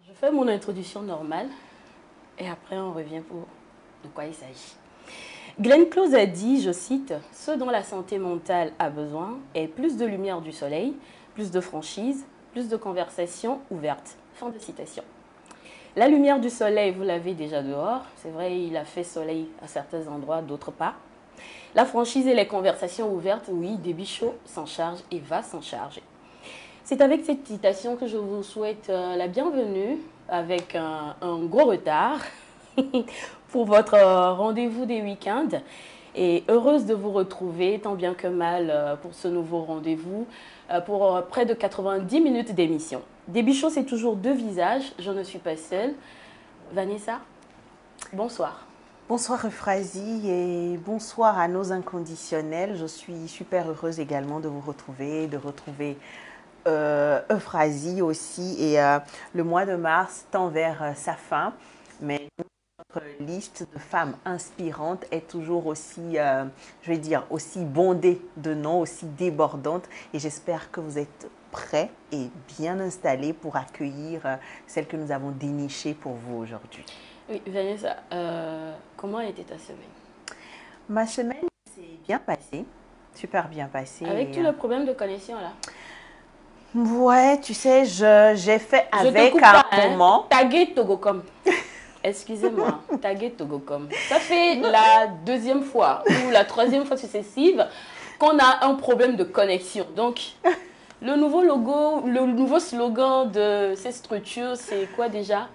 Je fais mon introduction normale et après on revient pour de quoi il s'agit. Glenn Close a dit, je cite, « Ce dont la santé mentale a besoin est plus de lumière du soleil, plus de franchise, plus de conversations ouvertes. » Fin de citation. La lumière du soleil, vous l'avez déjà dehors. C'est vrai, il a fait soleil à certains endroits, d'autres pas. La franchise et les conversations ouvertes, oui, Débichot s'en charge et va s'en charger. C'est avec cette citation que je vous souhaite la bienvenue avec un gros retard pour votre rendez-vous des week-ends. Et heureuse de vous retrouver tant bien que mal pour ce nouveau rendez-vous pour près de 90 minutes d'émission. Débichot, c'est toujours deux visages. Je ne suis pas seule. Vanessa, bonsoir. Bonsoir Euphrasie et bonsoir à nos inconditionnels. Je suis super heureuse également de vous retrouver, Euphrasie aussi. Et le mois de mars tend vers sa fin, mais notre liste de femmes inspirantes est toujours aussi, je vais dire, aussi bondée de noms, aussi débordante. Et j'espère que vous êtes prêts et bien installés pour accueillir celle que nous avons dénichée pour vous aujourd'hui. Oui, Vanessa, comment était ta semaine? Ma semaine s'est bien passée, super bien passée. Avec tout le problème de connexion là. Ouais, tu sais, j'ai fait avec un moment. Taguer Togocom. Excusez-moi, taguer Togocom. Ça fait la deuxième fois ou la troisième fois successive qu'on a un problème de connexion. Donc, le nouveau logo, le nouveau slogan de ces structures, c'est quoi déjà?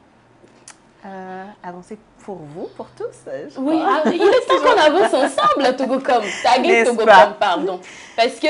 Avancer pour vous, pour tous. Oui, il est temps qu'on avance ensemble à Togocom. Taguer Togocom, pardon. Parce que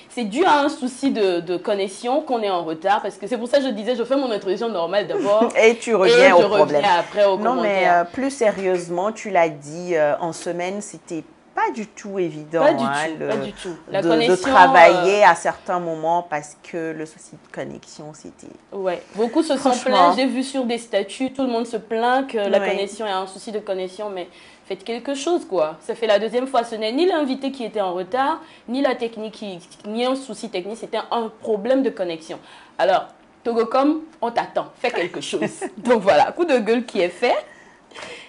c'est dû à un souci de connexion qu'on est en retard. Parce que c'est pour ça que je disais, je fais mon introduction normale d'abord. Et tu reviens au problème. Après au commentaire. Mais plus sérieusement, tu l'as dit, en semaine, c'était pas du tout évident pas du tout. La connexion, de travailler à certains moments parce que le souci de connexion, c'était... Ouais, beaucoup se sont plaints. J'ai vu sur des statuts, tout le monde se plaint que la connexion, il y a un souci de connexion, mais faites quelque chose, quoi. Ça fait la deuxième fois. Ce n'est ni l'invité qui était en retard, ni la technique, ni un souci technique, c'était un problème de connexion. Alors, Togocom, on t'attend, fais quelque chose. Donc voilà, coup de gueule qui est fait.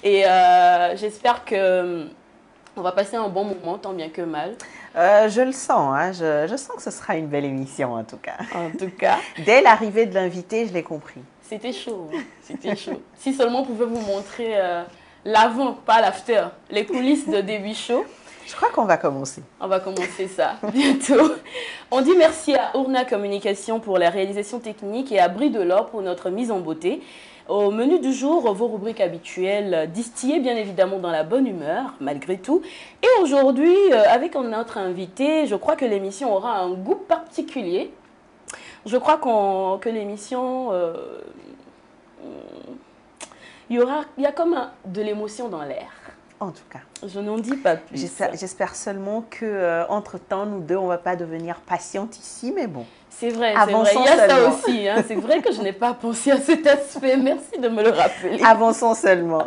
Et j'espère que... on va passer un bon moment, tant bien que mal. Je le sens, hein. Je sens que ce sera une belle émission en tout cas. En tout cas. Dès l'arrivée de l'invité, je l'ai compris. C'était chaud, hein. C'était chaud. Si seulement on pouvait vous montrer l'avant, pas l'after, les coulisses de Débichot. Je crois qu'on va commencer. On va commencer ça bientôt. On dit merci à Ourna Communication pour la réalisation technique et à Brie Delors pour notre mise en beauté. Au menu du jour, vos rubriques habituelles, distillées bien évidemment dans la bonne humeur, malgré tout. Et aujourd'hui, avec notre invité, je crois que l'émission aura un goût particulier. Je crois que l'émission, il y a comme de l'émotion dans l'air. En tout cas. Je n'en dis pas plus. J'espère seulement qu'entre-temps, nous deux, on ne va pas devenir patientes ici, mais bon. C'est vrai, il y a ça aussi. Hein. C'est vrai que je n'ai pas pensé à cet aspect. Merci de me le rappeler. Avançons seulement.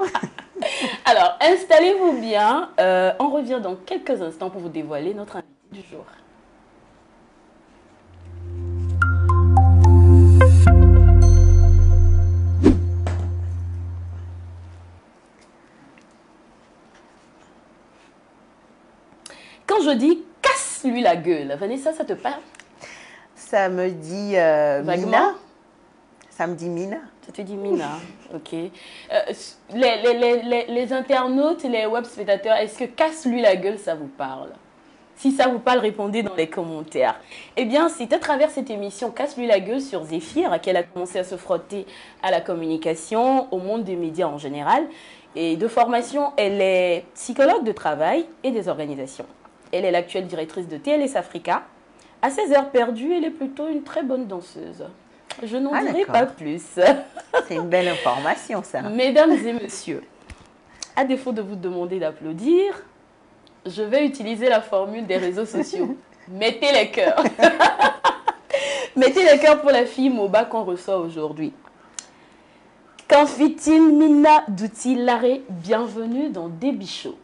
Alors, installez-vous bien. On revient dans quelques instants pour vous dévoiler notre invité du jour. Quand je dis « casse-lui la gueule », Vanessa, ça te parle? Ça me dit Mina. Ça me dit Mina. Ça te dit Mina, ok. Les internautes, les web spectateurs, est-ce que « casse-lui la gueule », ça vous parle? Si ça vous parle, répondez dans les commentaires. Eh bien, c'est à travers cette émission « Casse-lui la gueule » sur Zéphyr qu'elle a commencé à se frotter à la communication, au monde des médias en général. Et de formation, elle est psychologue de travail et des organisations. Elle est l'actuelle directrice de TLS Africa. À ses heures perdues, elle est plutôt une très bonne danseuse. Je n'en dirai pas plus. C'est une belle information, ça. Mesdames et messieurs, à défaut de vous demander d'applaudir, je vais utiliser la formule des réseaux sociaux. Mettez les cœurs. Mettez les cœurs pour la fille Moba qu'on reçoit aujourd'hui. Qu'en fit-il, Mina Douti Larré? Bienvenue dans Débichot.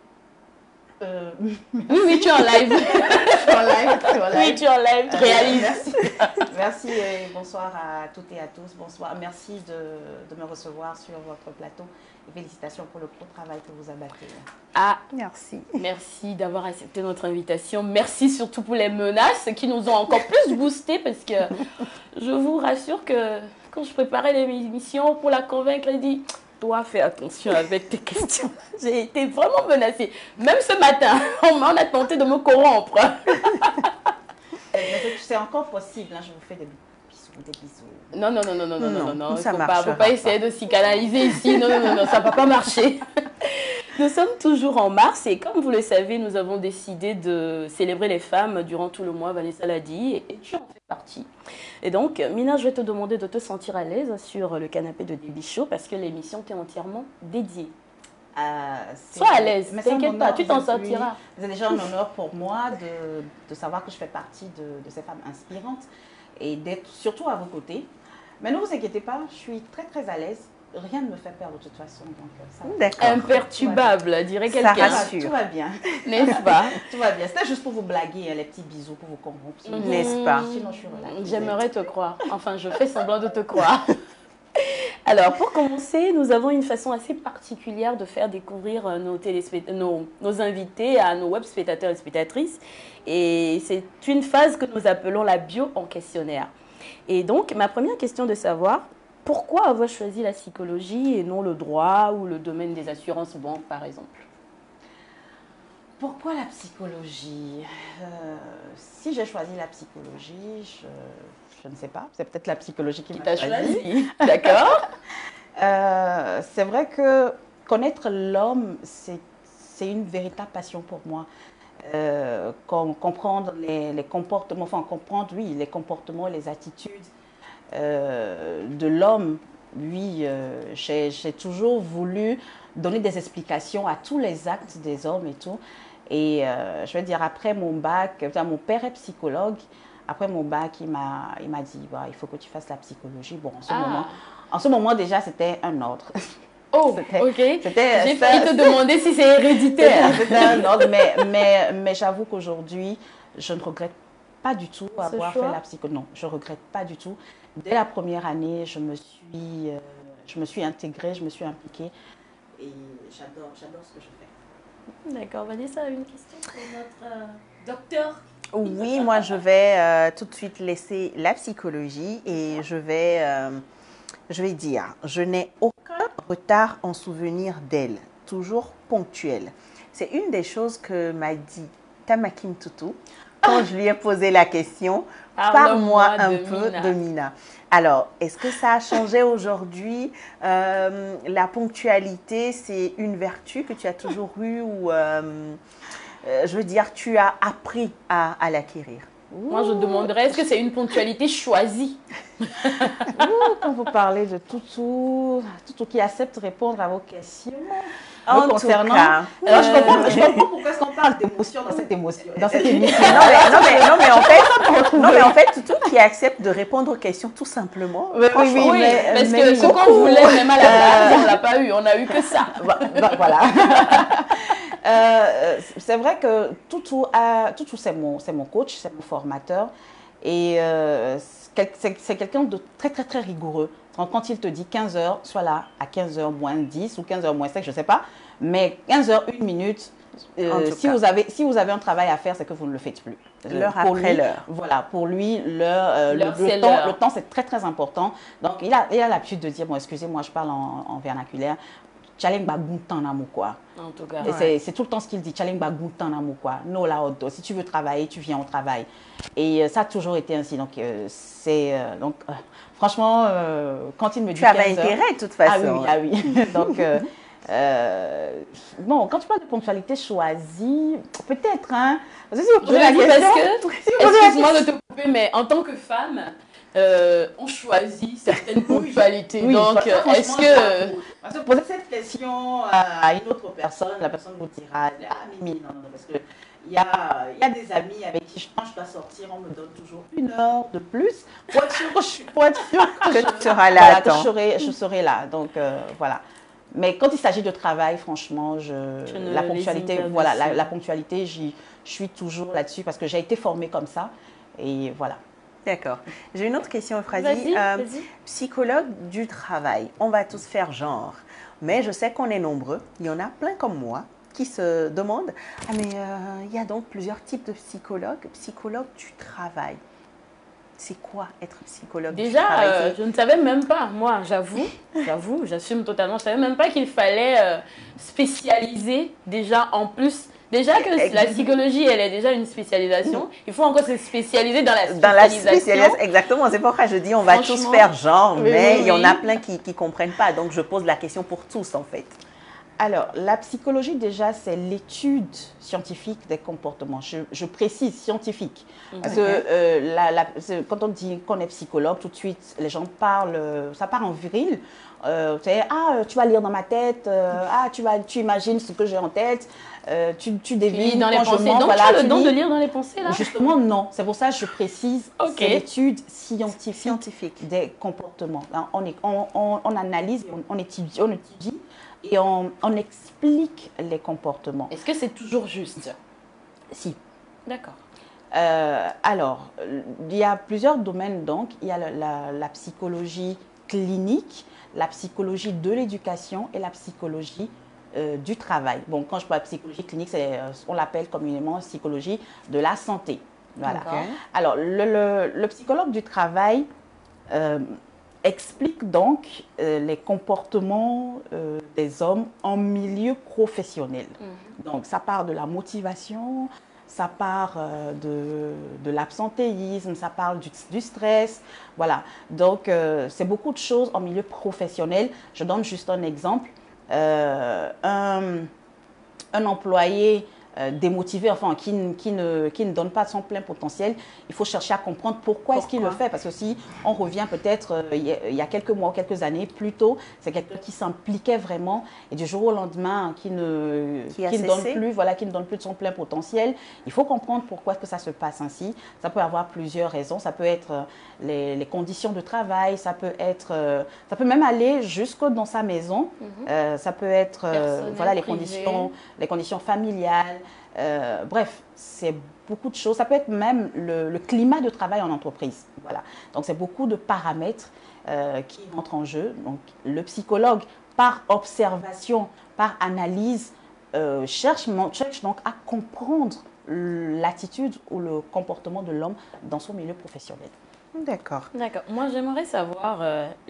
Oui, tu es en live. Je suis en live. Oui, tu es en live, tu réalises. Merci. Merci et bonsoir à toutes et à tous. Bonsoir. Merci de me recevoir sur votre plateau. Et félicitations pour le gros travail que vous abattez. Ah, Merci. merci d'avoir accepté notre invitation. Merci surtout pour les menaces qui nous ont encore plus boosté parce que je vous rassure que quand je préparais l'émission pour la convaincre, elle dit toi, fais attention avec tes questions. J'ai été vraiment menacée. Même ce matin, on a tenté de me corrompre. C'est encore possible. Hein, je vous fais des bisous. Non. Ça Faut marchera pas essayer de s'y canaliser ici. Non, ça ne va pas marcher. Nous sommes toujours en mars et comme vous le savez, nous avons décidé de célébrer les femmes durant tout le mois, Vanessa l'a dit, et tu en fais partie. Et donc, Mina, je vais te demander de te sentir à l'aise sur le canapé de Déby Show parce que l'émission t'est entièrement dédiée. Sois à l'aise, t'inquiète pas, tu t'en sortiras. C'est déjà un honneur pour moi de savoir que je fais partie de ces femmes inspirantes et d'être surtout à vos côtés. Mais ne vous inquiétez pas, je suis très très à l'aise. Rien ne me fait peur de toute façon. D'accord. Imperturbable, dirait quelqu'un. Tout va bien. N'est-ce pas? Tout va bien. C'était juste pour vous blaguer, hein, les petits bisous pour vous corrompre. N'est-ce pas? Sinon, je suis relaxée. J'aimerais te croire. Enfin, je fais semblant de te croire. Alors, pour commencer, nous avons une façon assez particulière de faire découvrir nos invités à nos web spectateurs et spectatrices. Et c'est une phase que nous appelons la bio en questionnaire. Et donc, ma première question de savoir, pourquoi avoir choisi la psychologie et non le droit ou le domaine des assurances banques, par exemple? Pourquoi la psychologie? Si j'ai choisi la psychologie, je ne sais pas. C'est peut-être la psychologie qui m'a choisi. D'accord. C'est vrai que connaître l'homme, c'est une véritable passion pour moi. Comprendre les comportements, enfin comprendre, oui, les comportements, les attitudes de l'homme. Oui, j'ai toujours voulu donner des explications à tous les actes des hommes et tout. Et je veux dire, après mon bac, mon père est psychologue. Après mon bac, il m'a dit, bah, il faut que tu fasses la psychologie. Bon, en ce moment déjà, c'était un ordre. Oh, ok. J'ai failli te demander si c'est héréditaire. C'était un ordre, mais j'avoue qu'aujourd'hui, je ne regrette pas du tout avoir fait la psychologie. Non, je ne regrette pas du tout. Dès la première année, je me suis intégrée, je me suis impliquée et j'adore ce que je fais. D'accord, Vanessa a une question pour notre docteur. Oui, moi je vais tout de suite laisser la psychologie et je vais dire, je n'ai aucun retard en souvenir d'elle, toujours ponctuelle. C'est une des choses que m'a dit Tamakim Toutou quand je lui ai posé la question. Parle-moi un peu de Mina. Alors, est-ce que ça a changé aujourd'hui? La ponctualité, c'est une vertu que tu as toujours eue ou, je veux dire, tu as appris à l'acquérir? Moi, je demanderais, est-ce que c'est une ponctualité choisie? Quand vous parlez de Toutou qui accepte de répondre à vos questions. En concernant, je comprends pourquoi est-ce qu'on parle d'émotion dans cette émission. Non, mais en fait, Toutou qui accepte de répondre aux questions tout simplement. Oui, parce que ce qu'on voulait même à la base, on ne l'a pas eu, on n'a eu que ça. Voilà. C'est vrai que Toutou c'est mon coach, c'est mon formateur. Et c'est quelqu'un de très, très, très rigoureux. Quand il te dit 15 heures, soit là à 15 heures moins 10 ou 15 heures moins 5, je ne sais pas. Mais 15 heures, 1 minute, si vous avez un travail à faire, c'est que vous ne le faites plus. L'heure après l'heure. Voilà, pour lui, le temps, c'est très, très important. Donc, il a l'habitude de dire, bon, excusez-moi, je parle en vernaculaire. Challenge baguntan na quoi. En tout cas. C'est tout le temps ce qu'il dit. Challenge baguntan na quoi. No la auto. Si tu veux travailler, tu viens au travail. Et ça a toujours été ainsi. Donc franchement, quand il me dit 15 heures. Tu avais intérêt de toute façon. Ah oui. Donc bon, quand tu parles de ponctualité choisie, peut-être, hein. Parce que excuse-moi de te couper, mais en tant que femme. On choisit certaines ponctualités. Oui, donc, est-ce que... Parce que poser cette question à une autre personne, la personne vous dira, ah Mimi, non, parce que il y a des amis avec qui quand je dois sortir, on me donne toujours 1 heure de plus pour être sûr que tu seras là. Voilà, que je serai là. Donc, voilà. Mais quand il s'agit de travail, franchement, la ponctualité, voilà, la ponctualité, je suis toujours là-dessus parce que j'ai été formée comme ça. Et voilà. D'accord. J'ai une autre question, Euphrasie. Vas-y. Psychologue du travail, on va tous faire genre. Mais je sais qu'on est nombreux. Il y en a plein comme moi qui se demandent, ah mais il y a donc plusieurs types de psychologues. Psychologue du travail. C'est quoi être psychologue du travail? Déjà, je ne savais même pas, moi, j'assume totalement, je ne savais même pas qu'il fallait spécialiser déjà en plus. Déjà que la psychologie, elle est déjà une spécialisation, il faut encore se spécialiser dans la spécialisation. Exactement, c'est pourquoi je dis on va tous faire genre, mais il y en a plein qui ne comprennent pas. Donc, je pose la question pour tous, en fait. Alors, la psychologie, déjà, c'est l'étude scientifique des comportements. Je précise scientifique. Parce que quand on dit qu'on est psychologue, tout de suite, les gens parlent, ça part en viril. Tu vas lire dans ma tête, tu imagines ce que j'ai en tête, tu devines dans les pensées. Donc, voilà, tu as le don de lire dans les pensées, là? Justement, non. C'est pour ça que je précise, c'est l'étude scientifique des comportements. On analyse, on étudie et on explique les comportements. Est-ce que c'est toujours juste? Si. D'accord. Alors, il y a plusieurs domaines, donc. Il y a la psychologie clinique, la psychologie de l'éducation et la psychologie du travail. Bon, quand je parle de psychologie clinique, on l'appelle communément psychologie de la santé. Voilà. Alors, le psychologue du travail explique donc les comportements des hommes en milieu professionnel. Donc, ça part de la motivation, ça part de l'absentéisme, ça parle du stress, voilà. Donc, c'est beaucoup de choses en milieu professionnel. Je donne juste un exemple. Un employé démotivé, enfin, qui ne donne pas son plein potentiel, il faut chercher à comprendre pourquoi est-ce qu'il le fait. Parce que si on revient peut-être il y a quelques mois, quelques années plus tôt, c'est quelqu'un qui s'impliquait vraiment et du jour au lendemain qui ne donne plus de son plein potentiel. Il faut comprendre pourquoi est-ce que ça se passe ainsi. Ça peut avoir plusieurs raisons. Ça peut être les conditions de travail, ça peut même aller jusque dans sa maison. Ça peut être les conditions familiales. Bref, c'est beaucoup de choses. Ça peut être même le climat de travail en entreprise. Voilà. Donc, c'est beaucoup de paramètres qui entrent en jeu. Donc, le psychologue, par observation, par analyse, cherche donc à comprendre l'attitude ou le comportement de l'homme dans son milieu professionnel. D'accord. D'accord. Moi, j'aimerais savoir,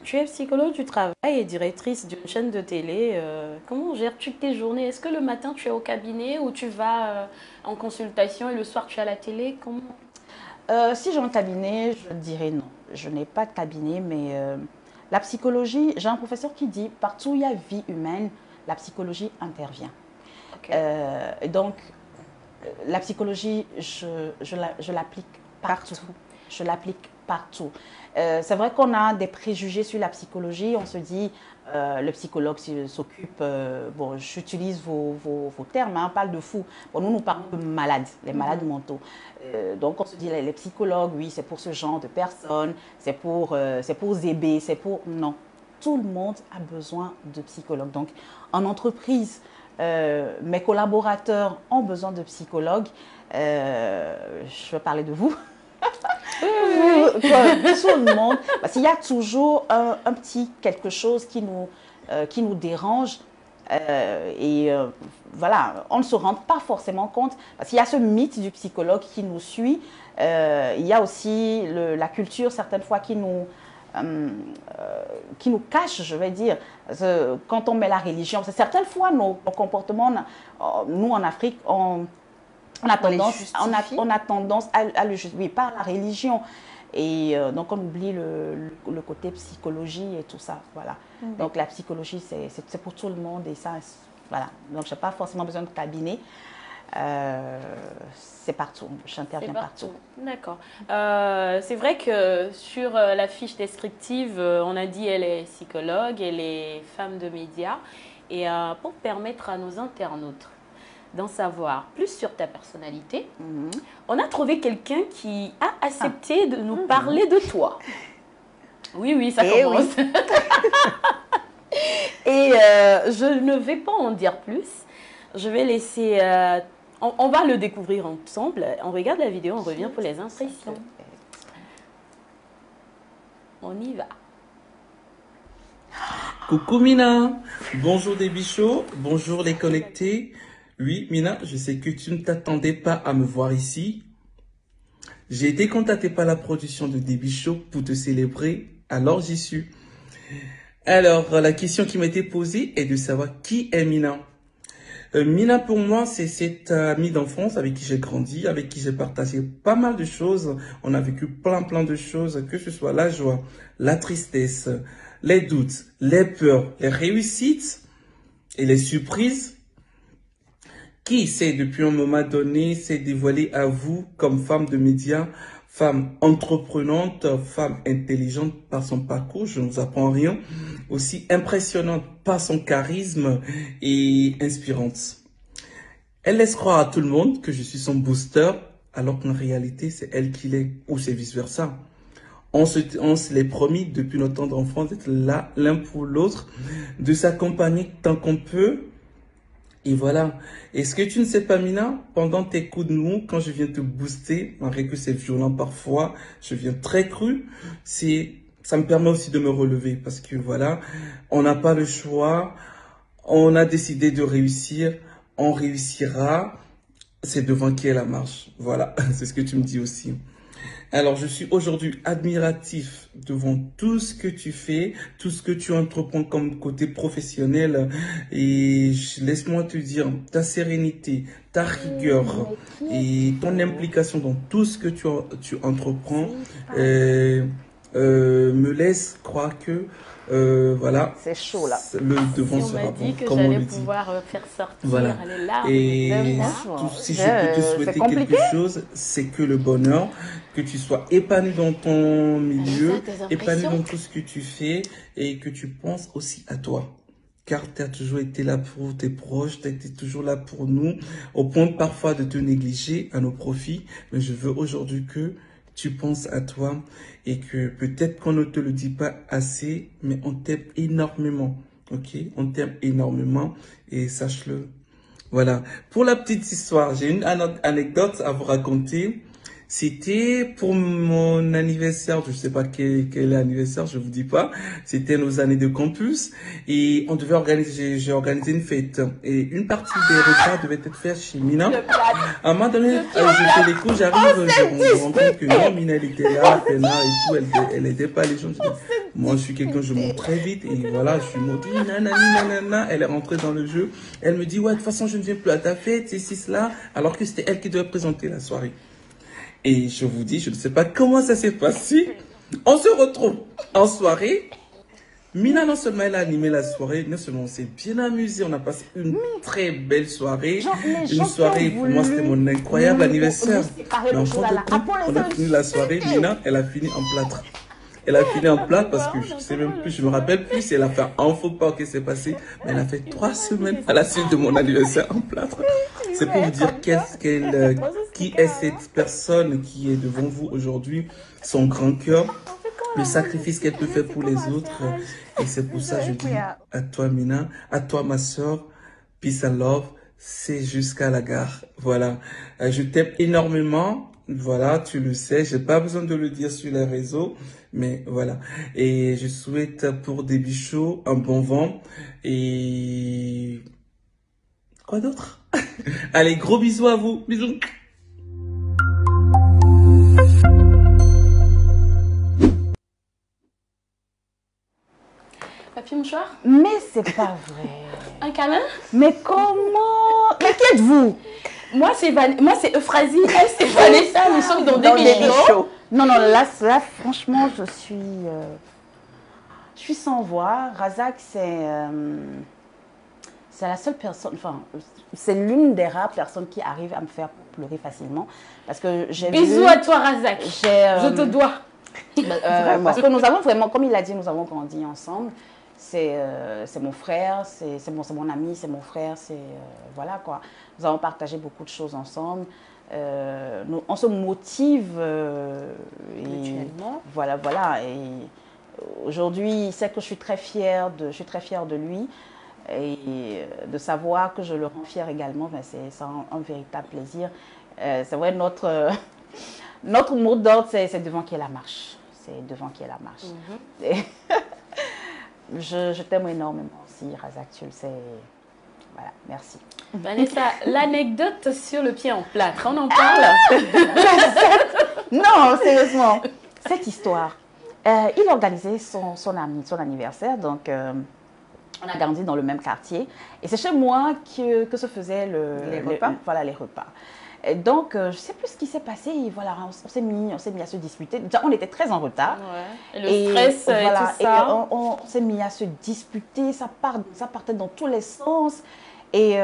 tu es psychologue du travail et directrice d'une chaîne de télé. Comment gères-tu tes journées? Est-ce que le matin, tu es au cabinet ou tu vas en consultation et le soir, tu es à la télé? Comment? Si j'ai un cabinet, je dirais non. Je n'ai pas de cabinet, mais la psychologie, j'ai un professeur qui dit, partout où il y a vie humaine, la psychologie intervient. Donc, la psychologie, je l'applique partout. Je l'applique partout. C'est vrai qu'on a des préjugés sur la psychologie. On se dit, le psychologue s'occupe, bon, j'utilise vos termes, on parle de fous. Bon, nous parlons de malades, les malades mentaux. Donc, on se dit, les psychologues, oui, c'est pour ce genre de personnes, c'est pour zébé, c'est pour... Non, tout le monde a besoin de psychologues. Donc, en entreprise, mes collaborateurs ont besoin de psychologues. Je vais parler de vous. Tout le monde, parce qu'il y a toujours un petit quelque chose qui nous dérange voilà, on ne se rend pas forcément compte, parce qu'il y a ce mythe du psychologue qui nous suit, il y a aussi la culture certaines fois qui nous cache, je vais dire, quand on met la religion, c'est certaines fois nos comportements, nous en Afrique, on a tendance à le justifier par la religion. Et donc, on oublie le côté psychologie et tout ça. Voilà. Donc, la psychologie, c'est pour tout le monde. Et ça, voilà. Donc, je n'ai pas forcément besoin de cabinet. C'est partout. J'interviens partout. D'accord. C'est vrai que sur la fiche descriptive, on a dit elle est psychologue, elle est femme de médias. Et pour permettre à nos internautes d'en savoir plus sur ta personnalité, on a trouvé quelqu'un qui a accepté de nous parler de toi. Oui, ça commence. Oui. Et je ne vais pas en dire plus. Je vais laisser... on va le découvrir ensemble. On regarde la vidéo, on revient pour les impressions. On y va. Coucou Mina, bonjour des bichots, bonjour les connectés. Oui Mina, je sais que tu ne t'attendais pas à me voir ici. J'ai été contacté par la production de Débit Show pour te célébrer, alors j'y suis. Alors, la question qui m'a été posée est de savoir qui est Mina. Mina, pour moi, c'est cette amie d'enfance avec qui j'ai grandi, avec qui j'ai partagé pas mal de choses. On a vécu plein de choses, que ce soit la joie, la tristesse, les doutes, les peurs, les réussites et les surprises. Qui sait, depuis un moment donné, s'est dévoilée à vous comme femme de médias, femme entreprenante, femme intelligente par son parcours, je ne vous apprends rien, aussi impressionnante par son charisme et inspirante. Elle laisse croire à tout le monde que je suis son booster, alors qu'en réalité, c'est elle qui l'est, ou c'est vice-versa. On se l'est promis depuis notre temps d'enfance d'être là l'un pour l'autre, de s'accompagner tant qu'on peut. Et voilà. Et ce que tu ne sais pas, Mina, pendant tes coups de mou, quand je viens te booster, malgré que c'est violent parfois, je viens très cru, ça me permet aussi de me relever parce que voilà, on n'a pas le choix, on a décidé de réussir, on réussira, c'est devant qui est la marche. Voilà, c'est ce que tu me dis aussi. Alors, je suis aujourd'hui admiratif devant tout ce que tu fais, tout ce que tu entreprends comme côté professionnel. Et laisse-moi te dire, ta sérénité, ta rigueur et ton implication dans tout ce que tu entreprends me laisse croire que voilà, c'est chaud là. Le devant si sera bon, que comme on le dit. pouvoir faire sortir voilà. les larmes. Et si je peux te souhaiter quelque chose, c'est que le bonheur, que tu sois épanoui dans ton milieu, épanoui dans tout ce que tu fais et que tu penses aussi à toi. Car tu as toujours été là pour tes proches, tu as été toujours là pour nous, au point parfois de te négliger à nos profits. Mais je veux aujourd'hui que tu penses à toi et que peut-être qu'on ne te le dit pas assez, mais on t'aime énormément, ok? On t'aime énormément et sache-le. Voilà. Pour la petite histoire, j'ai une anecdote à vous raconter. C'était pour mon anniversaire, je sais pas quel anniversaire, je vous dis pas. C'était nos années de campus et on devait organiser, j'ai organisé une fête et une partie des repas devait être faite chez Mina. À un moment donné, je fais les coups, j'arrive, je me rends compte que non, Mina elle était là, et tout, elle aidait pas les gens. Moi, je suis quelqu'un, je monte très vite et voilà, je suis monté, nanana, elle est rentrée dans le jeu. Elle me dit, ouais, de toute façon, je ne viens plus à ta fête, c'est cela, alors que c'était elle qui devait présenter la soirée. Et je vous dis, je ne sais pas comment ça s'est passé. On se retrouve en soirée. Mina, non seulement elle a animé la soirée, non seulement on s'est bien amusé, on a passé une très belle soirée. Une soirée, pour moi, c'était mon incroyable anniversaire. Mais en fin de compte, on a fini la soirée, Mina, elle a fini en plâtre. Elle a fini en plâtre parce que je sais même plus, je me rappelle plus si elle a fait un faux pas qui s'est passé. Mais elle a fait 3 semaines à la suite de mon anniversaire en plâtre. C'est pour vous dire qui est cette personne qui est devant vous aujourd'hui, son grand cœur, le sacrifice qu'elle peut faire pour les autres. Et c'est pour ça que je dis à toi, Mina, à toi, ma soeur, peace and love, c'est jusqu'à la gare. Voilà. Je t'aime énormément. Voilà, tu le sais, j'ai pas besoin de le dire sur les réseaux, mais voilà. Et je souhaite pour des bichots un bon vent et quoi d'autre? Allez, gros bisous à vous, bisous. Papier mouchoir? Mais c'est pas vrai. Un câlin? Mais comment? Mais qui êtes-vous? Moi, c'est Euphrasie, elle, c'est Vanessa, nous sommes dans des bichots. Non, là, franchement, je suis sans voix. Razak, c'est la seule personne, enfin, c'est l'une des rares personnes qui arrive à me faire pleurer facilement. Parce que j'ai Bisous à toi, Razak. Je te dois. Parce que nous avons vraiment, comme il l'a dit, nous avons grandi ensemble. C'est mon frère, c'est mon ami, c'est mon frère, voilà quoi. Nous avons partagé beaucoup de choses ensemble. On se motive mutuellement. Voilà. Et aujourd'hui, il sait que je suis très fière de lui. Et de savoir que je le rends fier également, ben c'est un véritable plaisir. C'est vrai, notre mot d'ordre, c'est devant qui est la marche. C'est devant qui est la marche. Je t'aime énormément aussi, Razak, tu le sais. Voilà, merci. Vanessa, l'anecdote sur le pied en plâtre, on en parle? Non, sérieusement. Cette histoire, il organisait son anniversaire, donc on a grandi dans le même quartier. Et c'est chez moi que se faisaient les repas. Et donc, je ne sais plus ce qui s'est passé. Et voilà, on s'est mis à se disputer. Déjà, on était très en retard. Ouais. Et le stress et tout ça. Et on s'est mis à se disputer. Ça partait dans tous les sens. Et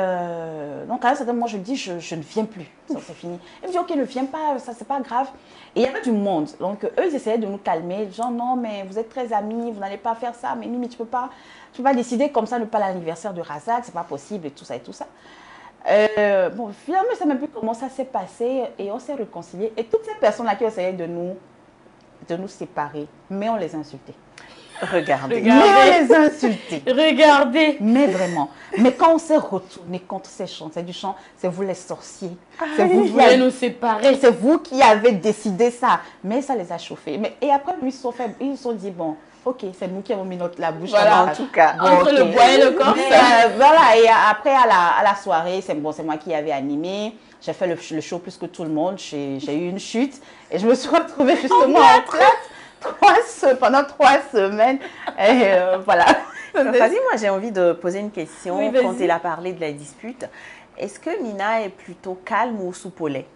donc, à un certain moment, je dis, je ne viens plus. Ça, c'est fini. Il me dit, ok, ne viens pas, ça, c'est pas grave. Et il y avait du monde. Donc, eux, ils essayaient de nous calmer. Genre, non, mais vous êtes très amis, vous n'allez pas faire ça. Mais Mimi, tu peux pas décider comme ça, ne pas l'anniversaire de Razak, c'est pas possible, et tout ça, et tout ça. Bon, finalement, je ne sais même plus comment ça s'est passé. Et on s'est réconciliés. Et toutes ces personnes-là qui essayaient de nous séparer, mais on les insultait. Regardez. Mais on les insultait. Regardez. Mais vraiment. Mais quand on s'est retourné contre ces chants, c'est du chant, c'est vous les sorciers. C'est vous qui voulez nous séparer. C'est vous qui avez décidé ça. Mais ça les a chauffés. Et après, ils se sont dit, bon, ok, c'est nous qui avons mis la bouche voilà, en tout cas. Bon, entre le bois et le corps. Voilà, et après, à la soirée, c'est moi qui avais animé. J'ai fait le show plus que tout le monde. J'ai eu une chute. Et je me suis retrouvée justement en plate pendant 3 semaines. Et voilà. Vas-y, moi j'ai envie de poser une question. Oui, quand elle a parlé de la dispute, est-ce que Mina est plutôt calme ou soupe au lait?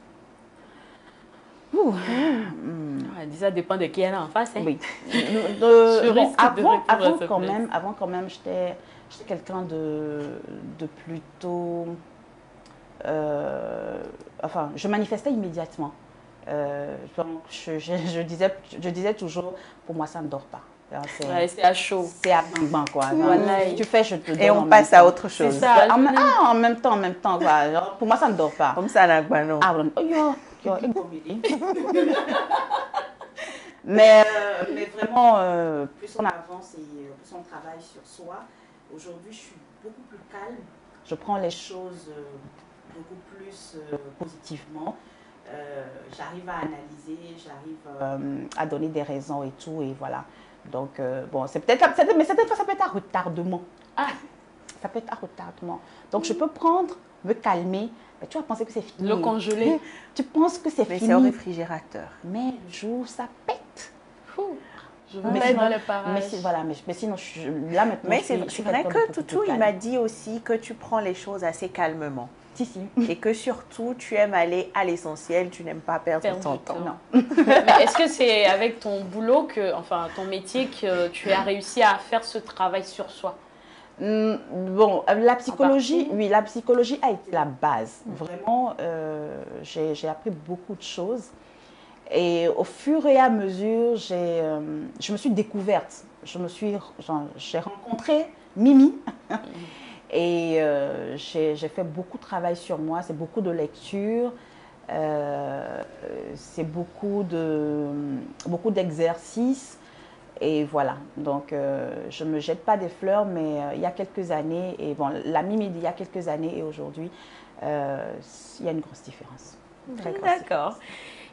Ça dépend de qui elle est en face. Hein. Oui. Avant quand même, j'étais quelqu'un de plutôt... enfin, je manifestais immédiatement. Donc, je disais toujours, pour moi, ça ne dort pas. C'est à chaud. C'est à bang, quoi. Voilà. Si tu fais, je te donne. Et on passe à autre chose. C'est ça. En même temps, quoi. Genre, pour moi, ça ne dort pas. Comme ça, là, quoi, non. Ah, mais vraiment, plus on avance et plus on travaille sur soi. Aujourd'hui, je suis beaucoup plus calme. Je prends les choses beaucoup plus positivement. J'arrive à analyser, j'arrive à donner des raisons et tout, et voilà. Donc, bon, mais certaines fois, ça peut être à retardement. Ça peut être à retardement. Donc, je peux prendre, me calmer, mais tu vas penser que c'est fini. Le congeler. Tu penses que c'est fini. Mais c'est au réfrigérateur. Mais le jour, ça pète. Je vous mets dans le parage. Mais sinon, là maintenant, mais c'est vrai que Toutou, il m'a dit aussi que tu prends les choses assez calmement. Si. Et que surtout, tu aimes aller à l'essentiel, tu n'aimes pas perdre ton temps. Non. Mais est-ce que c'est avec ton boulot, ton métier, que tu as réussi à faire ce travail sur soi? Bon, la psychologie, oui, la psychologie a été la base. Vraiment, j'ai appris beaucoup de choses. Et au fur et à mesure, je me suis découverte. J'ai rencontré Mimi. Et j'ai fait beaucoup de travail sur moi. C'est beaucoup de lecture. C'est beaucoup d'exercices. Et voilà, donc je ne me jette pas des fleurs, mais il y a quelques années, et bon, la Mimi d'il y a quelques années et aujourd'hui, il y a une grosse différence. D'accord.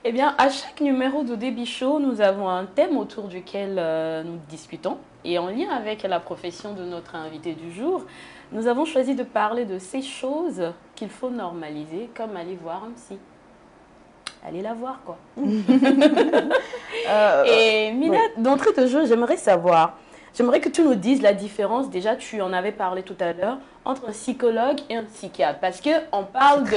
Eh bien, à chaque numéro de Débit Show, nous avons un thème autour duquel nous discutons. Et en lien avec la profession de notre invité du jour, nous avons choisi de parler de ces choses qu'il faut normaliser, comme aller voir un psy. Allez la voir, quoi. Et Mina, d'entrée de jeu, j'aimerais que tu nous dises la différence, déjà tu en avais parlé tout à l'heure, entre un psychologue et un psychiatre. Parce qu'on parle du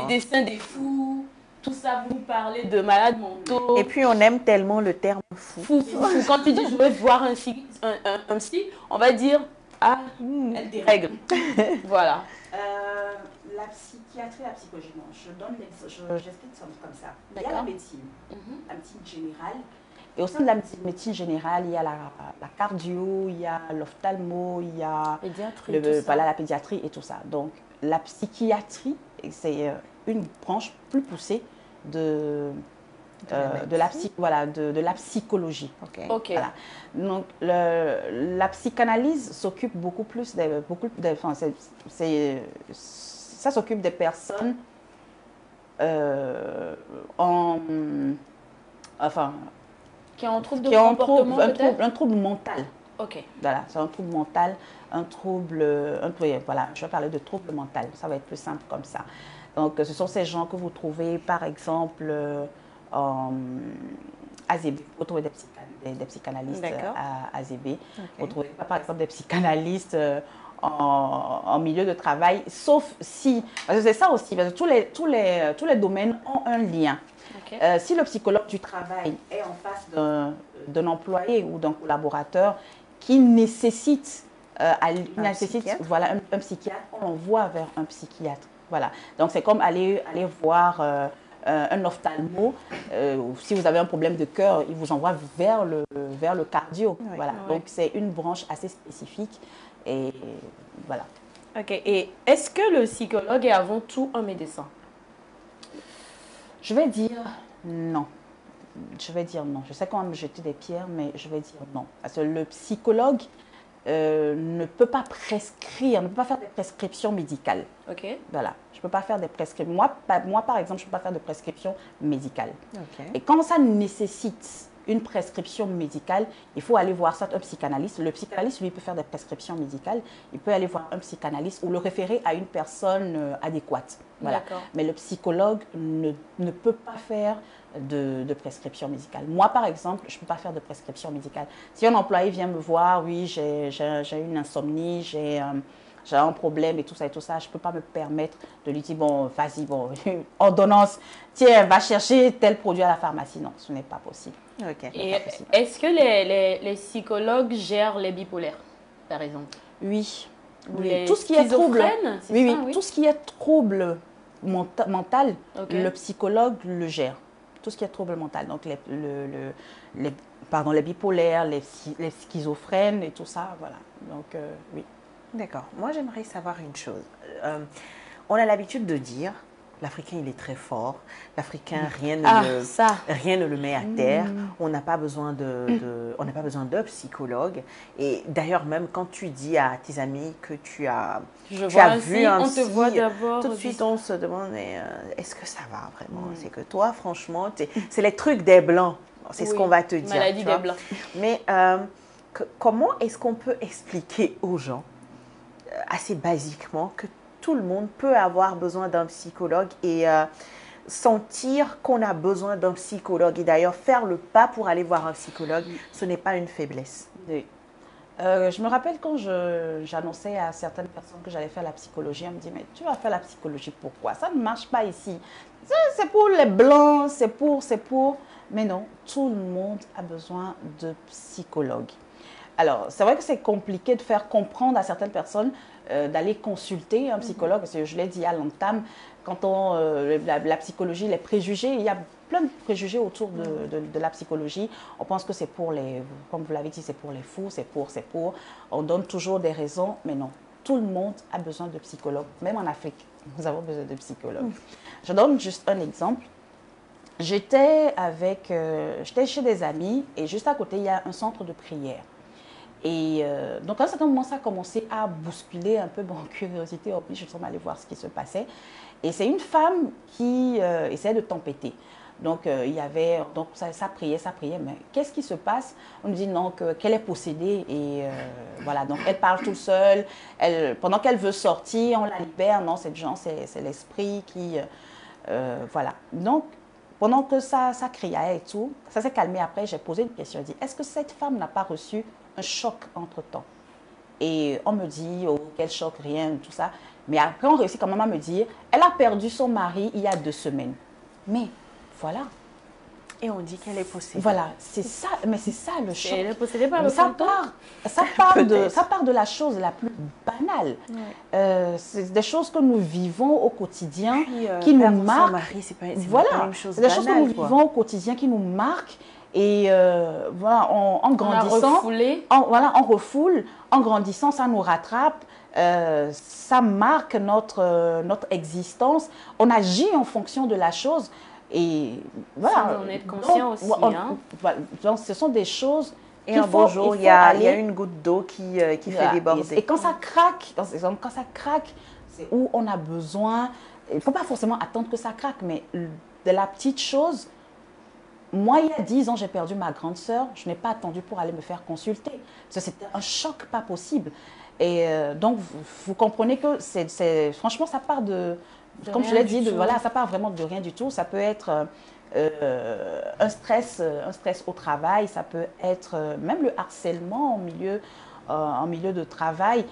destin des fous, tout ça, vous parlez de malades mentaux. Et puis on aime tellement le terme fou. Quand tu dis je veux voir un psy, on va dire, elle dérègle. Voilà. La psychiatrie et la psychologie, non, j'explique ça comme ça. Il y a la médecine, la médecine générale. Et au sein de la médecine générale, il y a la cardio, il y a l'ophtalmo, il y a la pédiatrie et tout ça. Donc, la psychiatrie, c'est une branche plus poussée de de la psychologie. Ok. Voilà. Donc, la psychanalyse s'occupe beaucoup plus ça s'occupe des personnes Qui ont un trouble de comportement, un trouble mental. Ok. Voilà, c'est un trouble mental, voilà, je vais parler de trouble mental, ça va être plus simple comme ça. Donc, ce sont ces gens que vous trouvez, par exemple, en AZB. Vous trouvez des psychanalystes à AZB. Okay. Vous trouvez pas, par exemple, des psychanalystes en milieu de travail, sauf si, parce que c'est ça aussi, parce que tous les domaines ont un lien. Okay. Si le psychologue du travail est en face d'un employé ou d'un collaborateur qui nécessite, un psychiatre, on l'envoie vers un psychiatre. Voilà. Donc, c'est comme aller voir un ophtalmo. Si vous avez un problème de cœur, il vous envoie vers le cardio. Oui, voilà. Oui. Donc, c'est une branche assez spécifique. Et voilà. OK. Et est-ce que le psychologue est avant tout un médecin? Je vais dire non. Je vais dire non. Je sais qu'on va me jeter des pierres, mais je vais dire non. Parce que le psychologue ne peut pas prescrire, ne peut pas faire des prescriptions médicales. OK. Voilà. Je ne peux pas faire des prescriptions. Moi, par exemple, je ne peux pas faire de prescription médicale. OK. Et quand ça nécessite une prescription médicale, il faut aller voir soit un psychanalyste. Le psychanalyste, lui, peut faire des prescriptions médicales. Il peut aller voir un psychanalyste ou le référer à une personne adéquate. Voilà. Mais le psychologue ne peut pas faire de prescription médicale. Moi, par exemple, je ne peux pas faire de prescription médicale. Si un employé vient me voir, oui, j'ai une insomnie, j'ai un problème et tout ça, je ne peux pas me permettre de lui dire, bon, vas-y, bon, ordonnance, tiens, va chercher tel produit à la pharmacie. Non, ce n'est pas possible. Okay. Et est-ce que les psychologues gèrent les bipolaires, par exemple? Oui. Oui. Tout ce qui est trouble, oui. Tout ce qui est trouble mental, le psychologue le gère. Tout ce qui est trouble mental, donc les bipolaires, les schizophrènes et tout ça, voilà. Donc, oui. D'accord. Moi, j'aimerais savoir une chose. On a l'habitude de dire, l'Africain, il est très fort. L'Africain, rien ne le met à terre. On n'a pas besoin de psychologue. Et d'ailleurs, même quand tu dis à tes amis que tu as vu un psy, tout de suite, on se demande, est-ce que ça va vraiment? C'est que toi, franchement, c'est les trucs des Blancs. C'est ce qu'on va te dire. Maladie des Blancs. Mais comment est-ce qu'on peut expliquer aux gens assez basiquement que tout le monde peut avoir besoin d'un psychologue et sentir qu'on a besoin d'un psychologue. Et d'ailleurs, faire le pas pour aller voir un psychologue, ce n'est pas une faiblesse. Oui. Je me rappelle quand j'annonçais à certaines personnes que j'allais faire la psychologie, on me dit, mais tu vas faire la psychologie pourquoi? Ça ne marche pas ici. C'est pour les Blancs, c'est pour... Mais non, tout le monde a besoin de psychologue. Alors, c'est vrai que c'est compliqué de faire comprendre à certaines personnes d'aller consulter un psychologue, parce que je l'ai dit à l'entame, quand la psychologie, les préjugés, il y a plein de préjugés autour de la psychologie. On pense que c'est pour comme vous l'avez dit, c'est pour les fous, c'est pour. On donne toujours des raisons, mais non. Tout le monde a besoin de psychologues, même en Afrique, nous avons besoin de psychologues. Je donne juste un exemple. J'étais chez des amis et juste à côté, il y a un centre de prière. Et donc, à un certain moment, ça a commencé à bousculer un peu mon curiosité. Je suis allée voir ce qui se passait. Et c'est une femme qui essayait de tempêter. Donc, ça priait. Mais qu'est-ce qui se passe? On nous dit non, qu'elle est possédée. Et voilà, donc elle parle toute seule. Pendant qu'elle veut sortir, on la libère. Non, cette gens, c'est l'esprit qui... voilà. Donc, pendant que ça criait et tout, ça s'est calmé après. J'ai posé une question. J'ai dit, est-ce que cette femme n'a pas reçu un choc entre-temps? Et on me dit, oh, quel choc, rien, tout ça. Mais après, on réussit quand même à me dire, elle a perdu son mari il y a 2 semaines. Mais voilà. Et on dit qu'elle est possédée. Voilà, c'est ça, mais c'est ça le choc. Elle est possédée par le fantôme. Ça part de la chose la plus banale. Ouais. C'est des choses que nous vivons au quotidien, qui nous marquent. Son mari, c'est pas voilà, une chose c'est des choses que nous quoi. vivons au quotidien qui nous marquent. Et voilà, en grandissant, on refoule, en grandissant, ça nous rattrape, ça marque notre existence. On agit en fonction de la chose. Et voilà. Si on est conscient aussi. Hein. Donc, ce sont des choses. Et un beau jour, il y a une goutte d'eau qui fait déborder. Et quand ça craque, quand ça craque, c'est où on a besoin. Il ne faut pas forcément attendre que ça craque, mais de la petite chose. Moi, il y a 10 ans, j'ai perdu ma grande sœur. Je n'ai pas attendu pour aller me faire consulter. Parce que c'était un choc pas possible. Et donc, vous comprenez que franchement, ça part comme je l'ai dit, voilà, ça part vraiment de rien du tout. Ça peut être un stress au travail, ça peut être même le harcèlement en milieu de travail.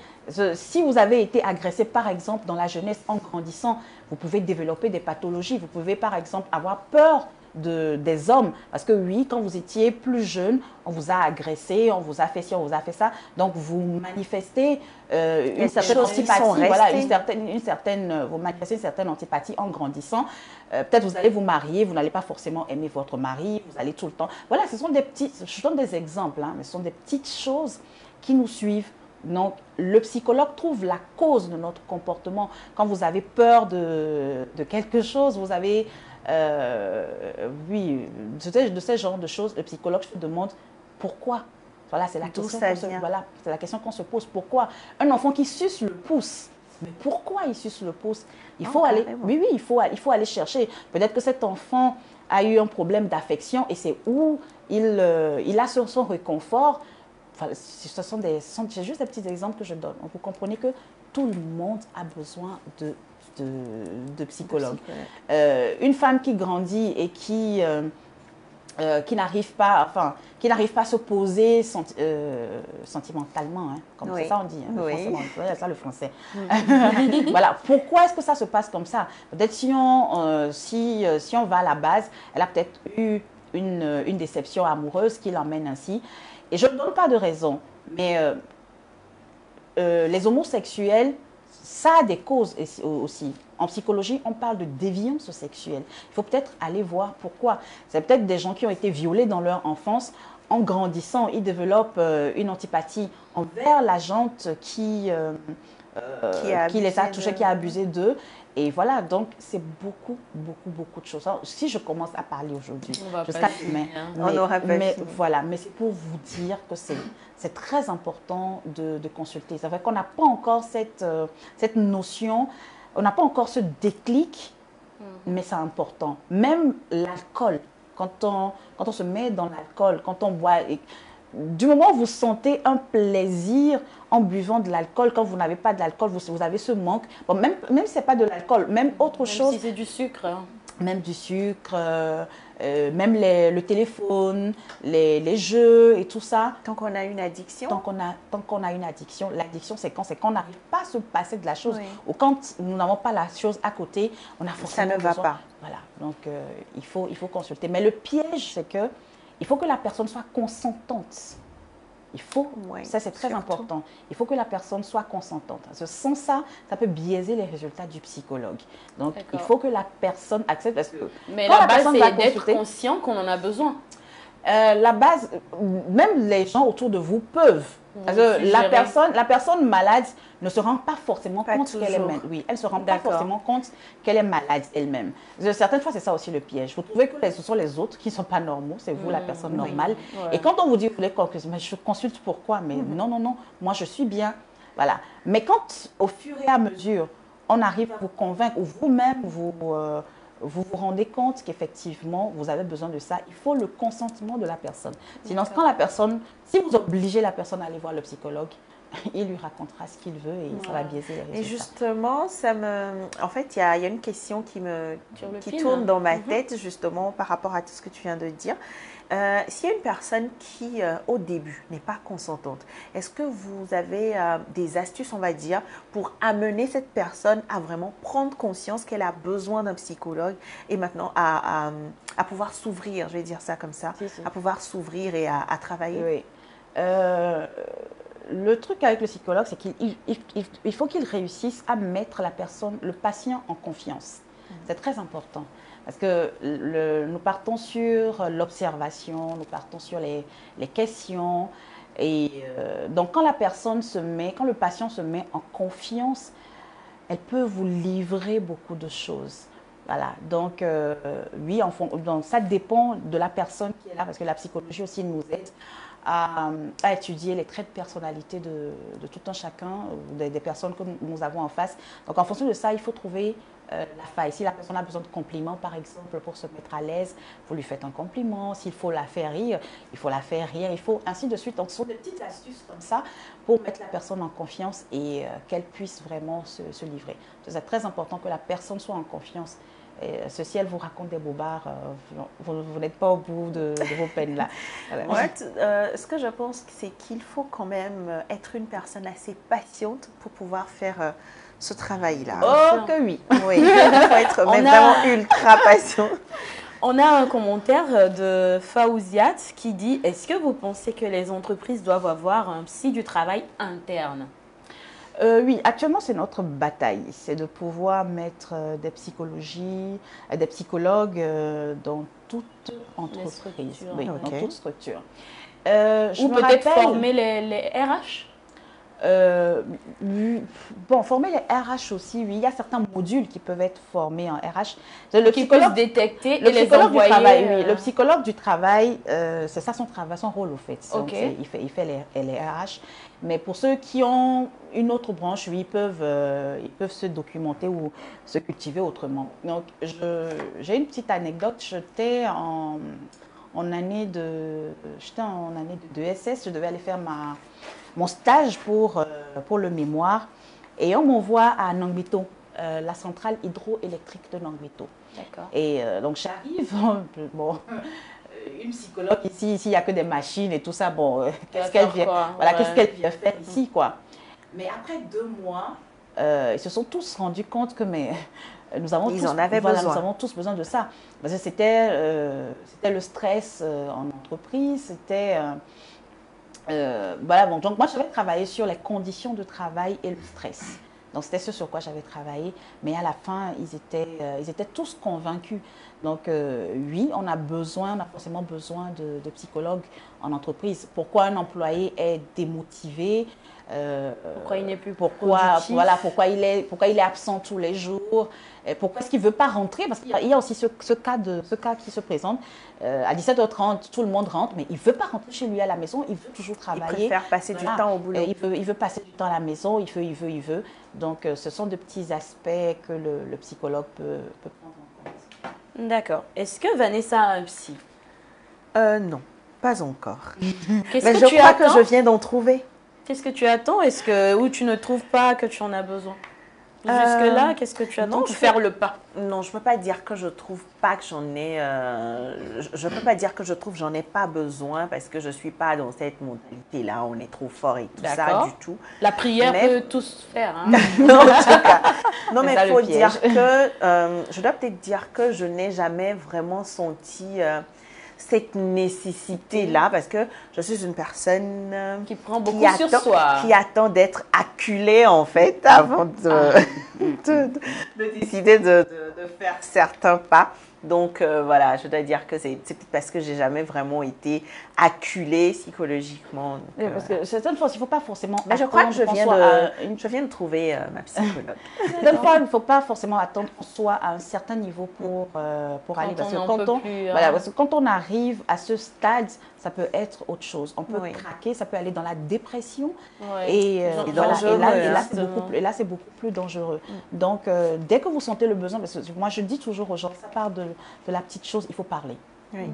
Si vous avez été agressé, par exemple, dans la jeunesse en grandissant, vous pouvez développer des pathologies. Vous pouvez, par exemple, avoir peur des hommes. Parce que oui, quand vous étiez plus jeune, on vous a agressé, on vous a fait ci, on vous a fait ça. Donc, vous manifestez une certaine antipathie. Voilà, vous manifestez une certaine antipathie en grandissant. Peut-être vous allez vous marier, vous n'allez pas forcément aimer votre mari, vous allez tout le temps. Voilà, ce sont des petites, je donne des exemples, hein, mais ce sont des petites choses qui nous suivent. Donc, le psychologue trouve la cause de notre comportement. Quand vous avez peur de quelque chose, vous avez... oui, de ce genre de choses, le psychologue se demande pourquoi. Voilà, c'est la question qu'on se pose. Pourquoi un enfant qui suce le pouce, mais pourquoi il suce le pouce? Il faut aller, oui, il faut aller chercher. Peut-être que cet enfant a eu un problème d'affection et c'est où il a son réconfort. Enfin, c'est juste des petits exemples que je donne. Vous comprenez que tout le monde a besoin de psychologue. Une femme qui grandit et qui n'arrive pas à se poser sentimentalement, hein, comme c'est ça on dit, hein, ça le français. Voilà, pourquoi est-ce que ça se passe comme ça? Peut-être si on va à la base, elle a peut-être eu une déception amoureuse qui l'emmène ainsi. Et je ne donne pas de raison, mais les homosexuels, ça a des causes aussi. En psychologie, on parle de déviance sexuelle. Il faut peut-être aller voir pourquoi. C'est peut-être des gens qui ont été violés dans leur enfance. En grandissant, ils développent une antipathie envers la gente qui les a touchés, qui a abusé d'eux. Et voilà, donc c'est beaucoup de choses. Alors, si je commence à parler aujourd'hui, jusqu'à demain, mais c'est pour vous dire que c'est très important de consulter. C'est vrai qu'on n'a pas encore cette notion, on n'a pas encore ce déclic, mais c'est important. Même l'alcool, quand on se met dans l'alcool, quand on boit... Du moment où vous sentez un plaisir en buvant de l'alcool, quand vous n'avez pas de l'alcool, vous avez ce manque. Bon, même si ce n'est pas de l'alcool, même autre chose. Même si c'est du sucre. Même du sucre, même le téléphone, les jeux et tout ça. Tant qu'on a une addiction. Tant qu'on a une addiction. L'addiction, c'est quand on n'arrive pas à se passer de la chose. Ou quand nous n'avons pas la chose à côté, on a forcément ça ne va pas. Voilà, donc il faut consulter. Mais le piège, c'est que il faut que la personne soit consentante. Ça c'est très important. Il faut que la personne soit consentante. Parce que sans ça, ça peut biaiser les résultats du psychologue. Donc, il faut que la personne accepte. Parce que mais la base, c'est d'être conscient qu'on en a besoin. La base, même les gens autour de vous peuvent. Parce que la personne malade ne se rend pas forcément compte qu'elle est malade. Oui, elle ne se rend pas forcément compte qu'elle est malade elle-même. Certaines fois, c'est ça aussi le piège. Vous trouvez que ce sont les autres qui ne sont pas normaux, c'est vous la personne normale. Et quand on vous dit, mais je consulte pourquoi? Mais non, moi je suis bien. Voilà. Mais quand, au fur et à mesure, on arrive à vous convaincre, ou vous-même, vous vous rendez compte qu'effectivement, vous avez besoin de ça, il faut le consentement de la personne. Sinon, si vous obligez la personne à aller voir le psychologue, il lui racontera ce qu'il veut et ça va biaiser les résultats. Et justement, en fait, il y a une question qui tourne dans ma tête, justement, par rapport à tout ce que tu viens de dire. S'il y a une personne qui, au début, n'est pas consentante, est-ce que vous avez des astuces, on va dire, pour amener cette personne à vraiment prendre conscience qu'elle a besoin d'un psychologue et maintenant à pouvoir s'ouvrir, je vais dire ça comme ça, à pouvoir s'ouvrir et à travailler? Oui. Le truc avec le psychologue, c'est qu'il faut qu'il réussisse à mettre le patient en confiance. C'est très important. Parce que nous partons sur l'observation, nous partons sur les questions. Et donc, quand le patient se met en confiance, elle peut vous livrer beaucoup de choses. Voilà, donc oui, donc ça dépend de la personne qui est là, parce que la psychologie aussi nous aide à étudier les traits de personnalité de tout un chacun, des personnes que nous avons en face. Donc en fonction de ça, il faut trouver la faille. Si la personne a besoin de compliments, par exemple, pour se mettre à l'aise, vous lui faites un compliment. S'il faut la faire rire, il faut la faire rire. Il faut ainsi de suite. Donc ce sont des petites astuces comme ça pour mettre la personne en confiance et qu'elle puisse vraiment se livrer. C'est très important que la personne soit en confiance. Et si elle vous raconte des bobards, vous n'êtes pas au bout de vos peines là. Voilà. Ce que je pense, c'est qu'il faut quand même être une personne assez patiente pour pouvoir faire ce travail-là. Oh que oui. Oui, il faut être vraiment ultra patient. On a un commentaire de Faouziat qui dit « Est-ce que vous pensez que les entreprises doivent avoir un psy du travail interne ?» Oui, actuellement, c'est notre bataille. C'est de pouvoir mettre des psychologues dans toute entreprise, oui, dans toute structure. Ou peut-être former les RH bon, former les RH aussi, oui. Il y a certains modules qui peuvent être formés en RH. Le psychologue détecter le psychologue du travail, oui. Le psychologue du travail, c'est ça son travail, son rôle au fait. Donc, il fait les RH. Mais pour ceux qui ont une autre branche, oui, ils peuvent se documenter ou se cultiver autrement. Donc, j'ai une petite anecdote. J'étais en année de SS. Je devais aller faire mon stage pour le mémoire. Et on m'envoie à Nangbito, la centrale hydroélectrique de Nangbito. D'accord. Et donc, j'arrive, bon, une psychologue ici, il n'y a que des machines et tout ça. Bon, qu'est-ce qu'elle vient faire ici, quoi. Mais après 2 mois, ils se sont tous rendus compte que nous avons tous besoin de ça. Parce que c'était le stress en entreprise, c'était... voilà, bon, donc moi, j'avais travaillé sur les conditions de travail et le stress. Donc, c'était ce sur quoi j'avais travaillé. Mais à la fin, ils étaient tous convaincus. Donc, oui, on a forcément besoin de psychologues en entreprise. Pourquoi un employé est démotivé, pourquoi il n'est plus productif, pourquoi il est absent tous les jours, pourquoi est-ce qu'il ne veut pas rentrer, parce qu'il y a aussi ce cas qui se présente. À 17h30, tout le monde rentre, mais il ne veut pas rentrer chez lui à la maison, il veut toujours travailler. Il préfère passer du temps au boulot. Il veut passer du temps à la maison, il veut. Donc, ce sont de petits aspects que le psychologue peut prendre en compte. D'accord. Est-ce que Vanessa a un psy? Non, pas encore. Mais je crois que je viens d'en trouver. Qu'est-ce que tu attends? Ou tu ne trouves pas que tu en as besoin? Jusque-là, qu'est-ce que tu attends pour faire le pas? Non, je ne peux pas dire que je trouve pas que j'en ai... je ne peux pas dire que je trouve que j'en ai pas besoin parce que je ne suis pas dans cette mentalité-là. On est trop fort et tout ça du tout. La prière peut tout se faire. Hein? Non, en tout cas. Non, mais il faut dire que... je dois peut-être dire que je n'ai jamais vraiment senti... cette nécessité-là, parce que je suis une personne qui prend beaucoup sur soi, qui attend d'être acculée en fait avant de décider de faire certains pas. Donc voilà, je dois dire que c'est peut-être parce que j'ai jamais vraiment été acculée psychologiquement. Donc, parce que certaines fois, il ne faut pas forcément... Mais je crois que je viens de trouver ma psychologue. Certaines fois, il ne faut pas forcément attendre qu'on soit à un certain niveau pour aller. Parce que quand on arrive à ce stade, ça peut être autre chose. On peut craquer, ça peut aller dans la dépression. Et là, c'est beaucoup plus dangereux. Donc, dès que vous sentez le besoin, parce que moi, je dis toujours aux gens, ça part de la petite chose, il faut parler.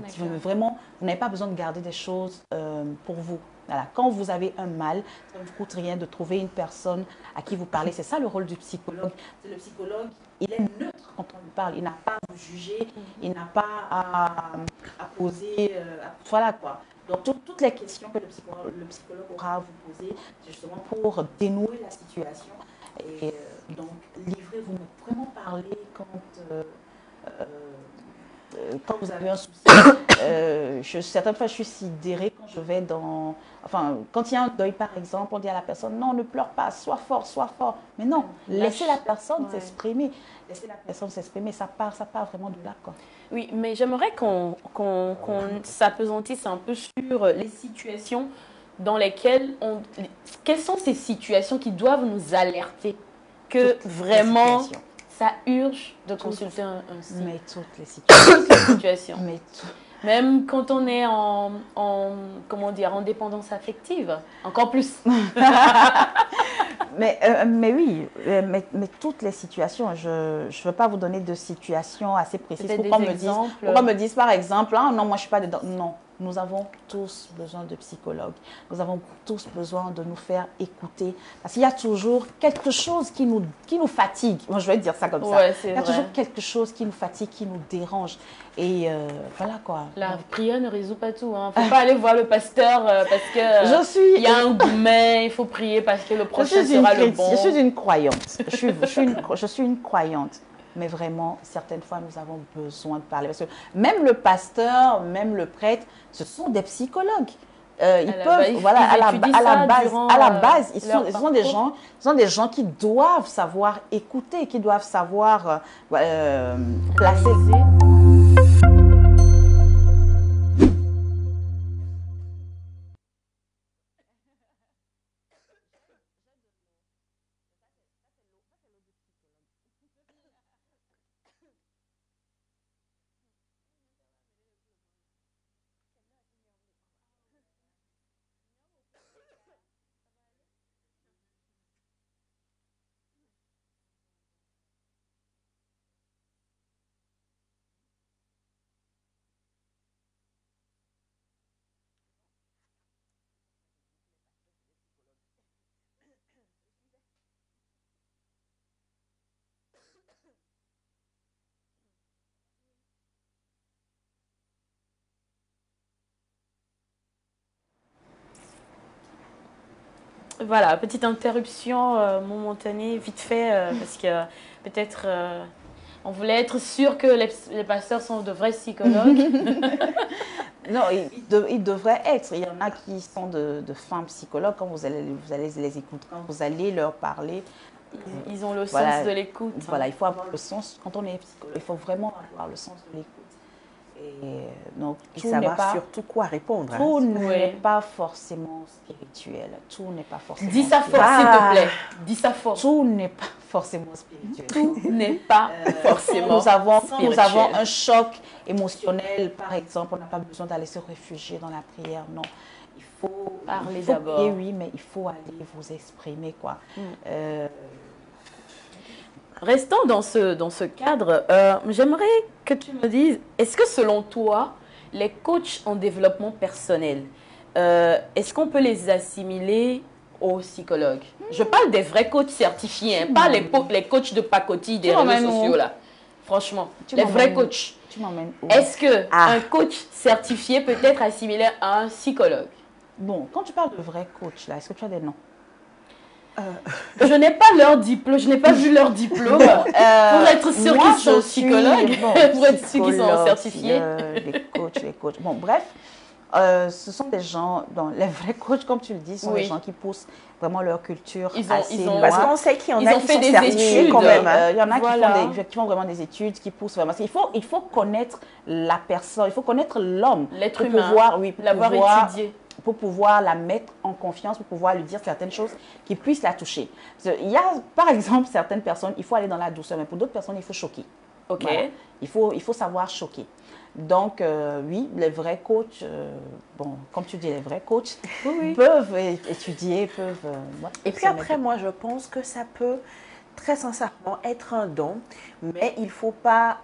Si vraiment, vous n'avez pas besoin de garder des choses pour vous. Voilà. Quand vous avez un mal, ça ne vous coûte rien de trouver une personne à qui vous parlez. C'est ça le rôle du psychologue. Le psychologue, il est neutre quand on lui parle. Il n'a pas à vous juger, il n'a pas à poser. Voilà quoi. Donc, toutes les questions que le psychologue aura à vous poser, c'est justement pour dénouer la situation. Et donc, livrez-vous, mais vraiment parler quand vous avez un souci. Certaines fois, je suis sidérée quand je vais dans... Enfin, quand il y a un deuil, par exemple, on dit à la personne, non, ne pleure pas, sois fort, sois fort. Mais non, laissez la personne s'exprimer. Laissez la personne s'exprimer, ça part vraiment de là, quoi. Oui, mais j'aimerais qu'on s'apesantisse un peu sur les situations dans lesquelles Quelles sont ces situations qui doivent nous alerter que vraiment ça urge de consulter un psy. Mais toutes les situations. Toutes les situations. Mais Même quand on est comment dire, en dépendance affective, encore plus. mais oui, mais toutes les situations, je ne veux pas vous donner de situations assez précises. Pourquoi me disent par exemple, ah, non, moi je ne suis pas dedans. Non, nous avons tous besoin de psychologues. Nous avons tous besoin de nous faire écouter. Parce qu'il y a toujours quelque chose qui nous fatigue. Moi, je vais dire ça comme ça. Ouais, il y a toujours quelque chose qui nous fatigue, qui nous dérange. Et voilà quoi. La prière ne résout pas tout. Il ne faut pas aller voir le pasteur parce que il y a un gourmet, il faut prier parce que le prochain sera le bon. Je suis une croyante. Je suis une croyante. Mais vraiment, certaines fois, nous avons besoin de parler. Parce que même le pasteur, même le prêtre, ce sont des psychologues. Ils peuvent, voilà, à la base, ils sont des gens qui doivent savoir écouter, qui doivent savoir placer. Voilà, petite interruption momentanée, vite fait, parce que peut-être on voulait être sûr que les pasteurs sont de vrais psychologues. Non, ils devraient être. Il y en a qui sont de fins psychologues. Quand vous allez les écouter, quand vous allez leur parler. Ils ont le sens de l'écoute. Voilà, il faut avoir le sens. Quand on est psychologue, il faut vraiment avoir le sens de l'écoute. Et savoir surtout quoi répondre. Tout n'est pas forcément spirituel. Tout n'est pas forcément Dis ça fort, s'il te plaît. Dis ça fort. Tout n'est pas forcément spirituel. Tout n'est pas forcément spirituel. Nous avons un choc émotionnel, par exemple. On n'a pas besoin d'aller se réfugier dans la prière. Non. Il faut parler d'abord. Oui, mais il faut aller vous exprimer, quoi. Restons dans ce cadre. J'aimerais que tu me dises, est-ce que selon toi, les coachs en développement personnel, est-ce qu'on peut les assimiler aux psychologues? Je parle des vrais coachs certifiés, pas les coachs de pacotille des réseaux sociaux là. Franchement, les vrais coachs. Tu m'emmènes où? Est-ce qu'un coach certifié peut être assimilé à un psychologue? Bon, quand tu parles de vrais coachs là, est-ce que tu as des noms? Je n'ai pas leur diplôme, je n'ai pas vu leur diplôme pour être sûr qu'ils sont psychologues, pour être sûr qu'ils sont certifiés. Les coachs. Bon, bref, ce sont des gens, les vrais coachs, comme tu le dis, sont des gens qui poussent vraiment leur culture assez loin. Parce qu'on sait qu'il y en a qui fait sont des certifiés études quand même. Il y en a qui font vraiment des études, qui poussent vraiment. Il faut connaître la personne, il faut connaître l'homme. L'être humain, l'avoir étudié. Pour pouvoir la mettre en confiance, pour pouvoir lui dire certaines choses qui puissent la toucher. Il y a, par exemple, certaines personnes, il faut aller dans la douceur, mais pour d'autres personnes, il faut choquer. Ok. Voilà. Il faut savoir choquer. Donc, oui, les vrais coachs, bon, comme tu dis, les vrais coachs peuvent étudier, peuvent... Et puis après, moi, je pense que ça peut... très sincèrement, être un don, mais il ne faut pas,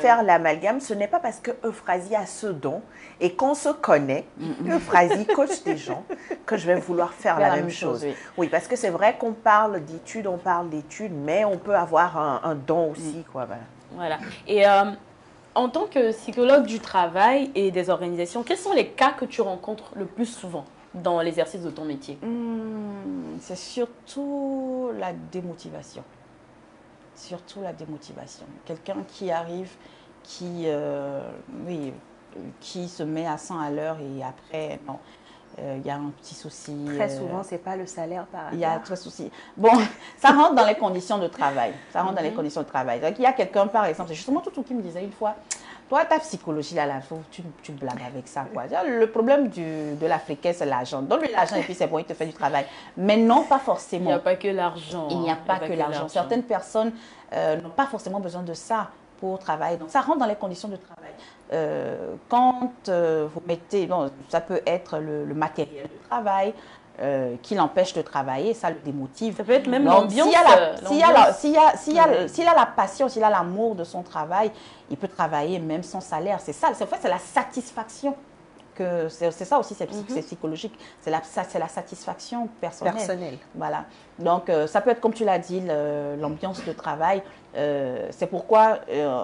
faire l'amalgame. Ce n'est pas parce que Euphrasie a ce don et qu'on se connaît, Euphrasie coach des gens, que je vais vouloir faire la même chose. Oui, parce que c'est vrai qu'on parle d'études, mais on peut avoir un don aussi. Quoi, voilà. Et en tant que psychologue du travail et des organisations, quels sont les cas que tu rencontres le plus souvent dans l'exercice de ton métier? C'est surtout la démotivation. Surtout la démotivation. Quelqu'un qui arrive, qui se met à 100 à l'heure et après, non, il y a un petit souci. Très souvent, ce n'est pas le salaire par hasard. Il y a très souci. Bon, ça rentre dans les conditions de travail. Ça rentre dans les conditions de travail. Donc, il y a quelqu'un, par exemple, c'est justement Toutou qui me disait une fois, Toi, ta psychologie, là, tu blagues avec ça, quoi. Le problème de l'Africain, c'est l'argent. Donne-lui l'argent et puis c'est bon, il te fait du travail. Mais non, pas forcément. Il n'y a pas que l'argent. Il n'y a pas que l'argent. Certaines personnes n'ont pas forcément besoin de ça pour travailler. Donc, ça rentre dans les conditions de travail. Quand vous mettez, bon, ça peut être le matériel de travail, qui l'empêche de travailler, ça le démotive. Ça peut être même l'ambiance. S'il a la passion, s'il a l'amour de son travail, il peut travailler même sans salaire. C'est ça, en fait, c'est la satisfaction. C'est ça aussi, c'est psychologique. C'est la satisfaction personnelle. Voilà. Donc, ça peut être, comme tu l'as dit, l'ambiance de travail. C'est pourquoi,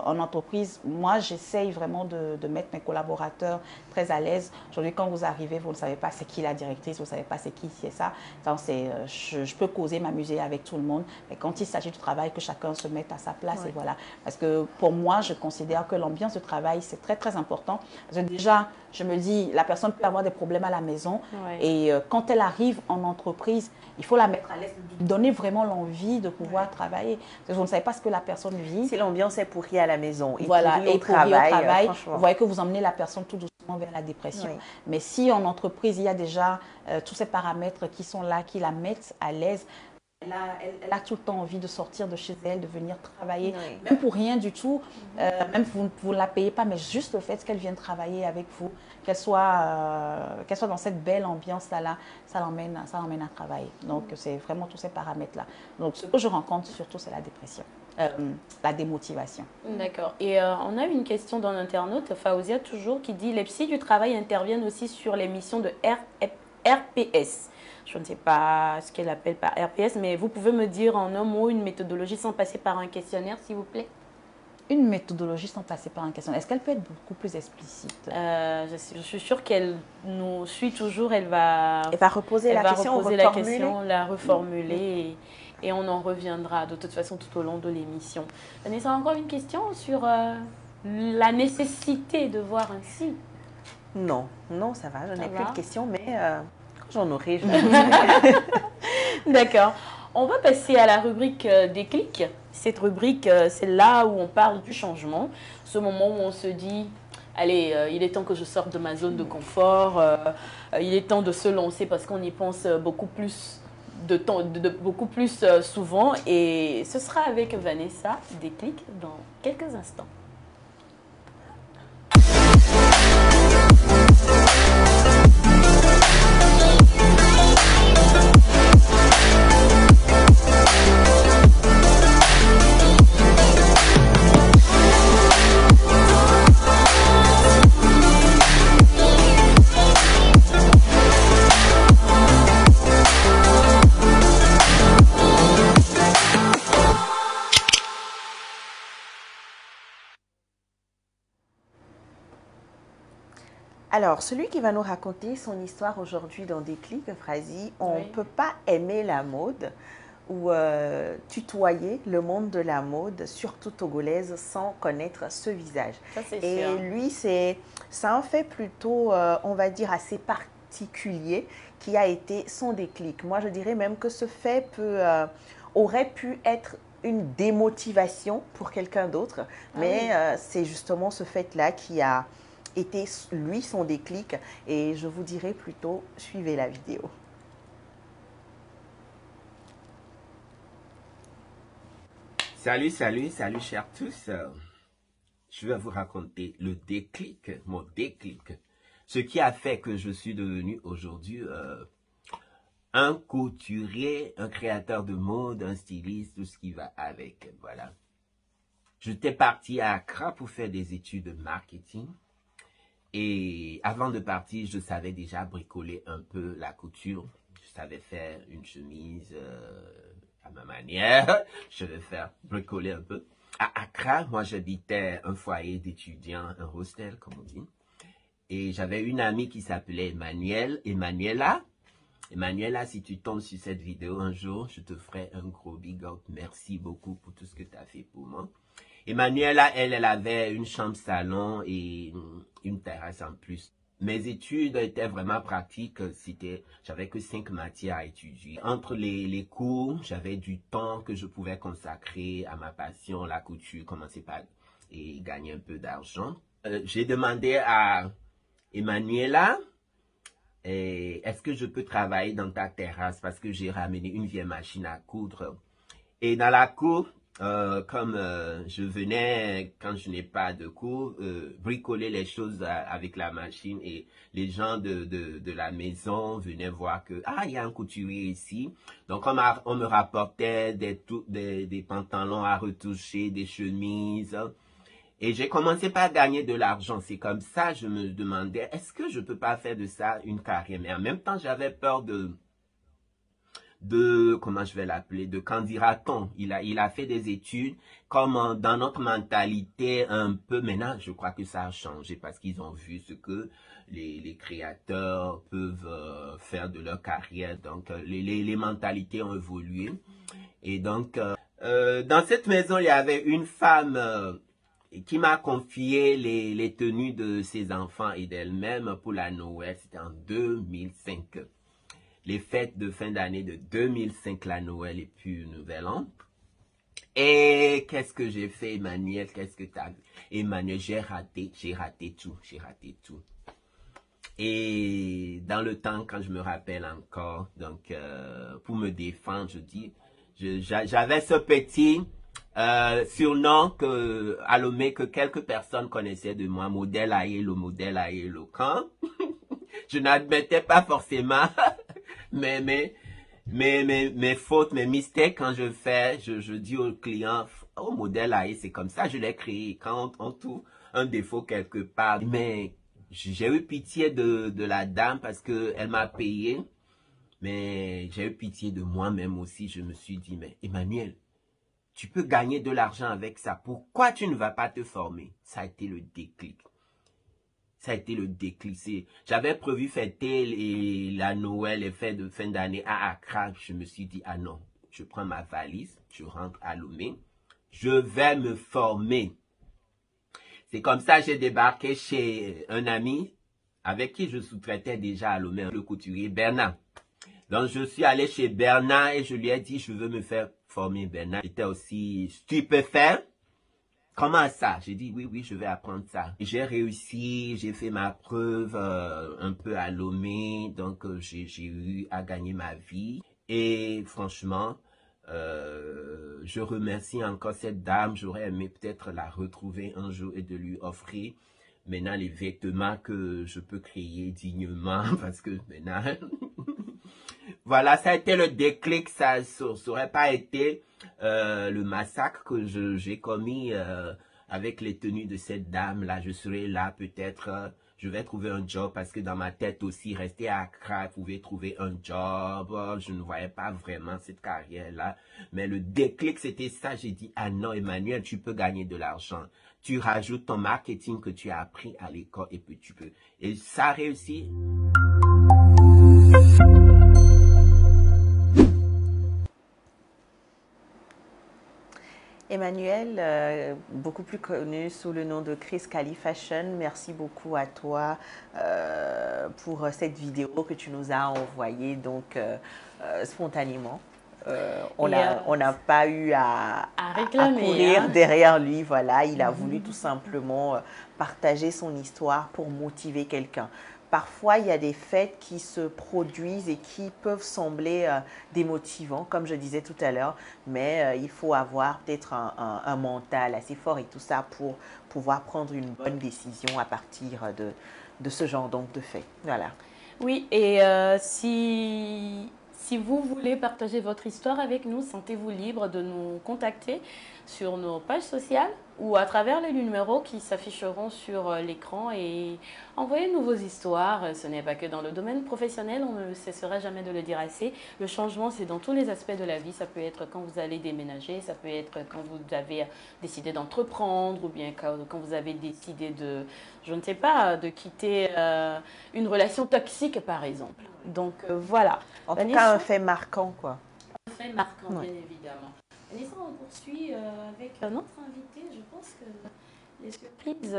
en entreprise, moi, j'essaye vraiment de mettre mes collaborateurs très à l'aise. Aujourd'hui, quand vous arrivez, vous ne savez pas c'est qui la directrice, vous ne savez pas c'est qui c'est ça. Donc, je peux causer, m'amuser avec tout le monde. Mais quand il s'agit du travail, que chacun se mette à sa place. Et voilà. Parce que pour moi, je considère que l'ambiance de travail, c'est très, très important. Parce que déjà, je me dis, la personne peut avoir des problèmes à la maison. Et quand elle arrive en entreprise, il faut la mettre à l'aise, lui donner vraiment l'envie de pouvoir travailler. Parce que vous ne savez pas ce que la personne vit. Si l'ambiance est pourrie à la maison et voilà, pourrie au travail, vous voyez que vous emmenez la personne tout doucement vers la dépression. Mais si en entreprise, il y a déjà tous ces paramètres qui sont là, qui la mettent à l'aise, elle a tout le temps envie de sortir de chez elle, de venir travailler, même pour rien du tout. Même vous ne la payez pas, mais juste le fait qu'elle vienne travailler avec vous, qu'elle soit dans cette belle ambiance-là, ça l'emmène à travailler. Donc, c'est vraiment tous ces paramètres-là. Donc, ce que je rencontre surtout, c'est la dépression, la démotivation. D'accord. Et on a une question d'un internaute, Faouzia toujours, qui dit « Les psys du travail interviennent aussi sur les missions de RPS ». Je ne sais pas ce qu'elle appelle par RPS, mais vous pouvez me dire en un mot une méthodologie sans passer par un questionnaire, s'il vous plaît? Une méthodologie sans passer par un questionnaire. Est-ce qu'elle peut être beaucoup plus explicite? Je suis sûre qu'elle nous suit toujours. Elle va reposer la question, la reformuler et on en reviendra de toute façon tout au long de l'émission. Vanessa, encore une question sur la nécessité de voir un psy? Non, ça va. Je n'ai plus de questions, mais... J'en aurai. D'accord. On va passer à la rubrique déclic. Cette rubrique, c'est là où on parle du changement. Ce moment où on se dit, allez, il est temps que je sorte de ma zone de confort. Il est temps de se lancer parce qu'on y pense beaucoup plus beaucoup plus souvent. Et ce sera avec Vanessa Déclic dans quelques instants. Alors, celui qui va nous raconter son histoire aujourd'hui dans Déclic, Frazy, on ne peut pas aimer la mode ou tutoyer le monde de la mode, surtout togolaise, sans connaître ce visage. Ça, c'est Et sûr. lui, c'est un fait plutôt, on va dire, assez particulier qui a été son déclic. Moi, je dirais même que ce fait aurait pu être une démotivation pour quelqu'un d'autre, mais c'est justement ce fait-là qui a été, lui, son déclic. Et je vous dirais plutôt, suivez la vidéo. Salut chers tous. Je vais vous raconter le déclic, mon déclic. Ce qui a fait que je suis devenu aujourd'hui un couturier, un créateur de mode, un styliste, tout ce qui va avec. Voilà. J'étais parti à Accra pour faire des études de marketing. Et avant de partir, je savais déjà bricoler un peu la couture. Je savais faire une chemise à ma manière. Je vais faire bricoler un peu. À Accra, moi j'habitais un foyer d'étudiants, un hostel comme on dit. Et j'avais une amie qui s'appelait Emmanuela, si tu tombes sur cette vidéo un jour, je te ferai un gros big up. Merci beaucoup pour tout ce que tu as fait pour moi. Emmanuela, elle avait une chambre salon et une terrasse en plus. Mes études étaient vraiment pratiques. J'avais que 5 matières à étudier. Entre les cours, j'avais du temps que je pouvais consacrer à ma passion, la couture, commencer par et gagner un peu d'argent. j'ai demandé à Emmanuela, est-ce que je peux travailler dans ta terrasse parce que j'ai ramené une vieille machine à coudre. Et dans la cour, comme je venais, quand je n'ai pas de cours, bricoler les choses avec la machine et les gens de la maison venaient voir que, ah, il y a un couturier ici. Donc, on me rapportait des pantalons à retoucher, des chemises. Et j'ai commencé par gagner de l'argent. C'est comme ça, je me demandais, est-ce que je peux pas faire de ça une carrière? Mais en même temps, j'avais peur comment je vais l'appeler, de qu'en dira-t-on. Il a fait des études, comme dans notre mentalité un peu, maintenant, je crois que ça a changé parce qu'ils ont vu ce que les créateurs peuvent faire de leur carrière. Donc, les mentalités ont évolué. Et donc, dans cette maison, il y avait une femme qui m'a confié les tenues de ses enfants et d'elle-même pour la Noël. C'était en 2005. Les fêtes de fin d'année de 2005, la Noël et puis le Nouvel An. Et qu'est-ce que j'ai fait, Emmanuel? Qu'est-ce que tu as vu? Emmanuel, j'ai raté tout. Et dans le temps, quand je me rappelle encore, donc pour me défendre, je dis, j'avais ce petit surnom à Lomé que quelques personnes connaissaient de moi, modèle Aïe, éloquent. Je n'admettais pas forcément mes fautes, mes mistakes quand je fais, je dis aux clients, oh, modèle Aïe, c'est comme ça, je l'ai créé. Quand on trouve un défaut quelque part, mais j'ai eu pitié de la dame parce qu'elle m'a payé, mais j'ai eu pitié de moi-même aussi. Je me suis dit, mais Emmanuel, tu peux gagner de l'argent avec ça. Pourquoi tu ne vas pas te former? Ça a été le déclic. Ça a été le déclic. J'avais prévu fêter la Noël, les fêtes de fin d'année à Accra. Je me suis dit, ah non, je prends ma valise, je rentre à Lomé, je vais me former. C'est comme ça que j'ai débarqué chez un ami avec qui je sous-traitais déjà à Lomé, le couturier Bernard. Donc je suis allé chez Bernard et je lui ai dit, je veux me faire former. Bernard était aussi stupéfait. Comment ça? J'ai dit, oui, je vais apprendre ça. J'ai réussi, j'ai fait ma preuve un peu à Lomé, donc j'ai eu à gagner ma vie. Et franchement, je remercie encore cette dame. J'aurais aimé peut-être la retrouver un jour et de lui offrir maintenant les vêtements que je peux créer dignement parce que maintenant... Voilà, ça a été le déclic, ça n'aurait pas été le massacre que j'ai commis avec les tenues de cette dame-là. Je serais là peut-être, je vais trouver un job parce que dans ma tête aussi, rester à Accra, pouvez trouver un job. Je ne voyais pas vraiment cette carrière-là. Mais le déclic, c'était ça. J'ai dit, ah non, Emmanuel, tu peux gagner de l'argent. Tu rajoutes ton marketing que tu as appris à l'école et puis tu peux. Et ça a réussi. Emmanuel, beaucoup plus connu sous le nom de Chris Cali Fashion, merci beaucoup à toi pour cette vidéo que tu nous as envoyée donc spontanément. On n'a pas eu à courir derrière lui, voilà, il a voulu tout simplement partager son histoire pour motiver quelqu'un. Parfois, il y a des fêtes qui se produisent et qui peuvent sembler démotivants, comme je disais tout à l'heure, mais il faut avoir peut-être un mental assez fort et tout ça pour pouvoir prendre une bonne décision à partir de ce genre donc de fêtes. Voilà. Oui, et si vous voulez partager votre histoire avec nous, sentez-vous libre de nous contacter sur nos pages sociales ou à travers les numéros qui s'afficheront sur l'écran et envoyez-nous vos histoires. Ce n'est pas que dans le domaine professionnel, on ne cessera jamais de le dire assez. Le changement, c'est dans tous les aspects de la vie. Ça peut être quand vous allez déménager, ça peut être quand vous avez décidé d'entreprendre ou bien quand vous avez décidé de, je ne sais pas, de quitter une relation toxique par exemple. Donc voilà. En tout cas, un fait marquant quoi. Un fait marquant, bien évidemment. Vanessa, on poursuit avec notre invité. Je pense que les surprises...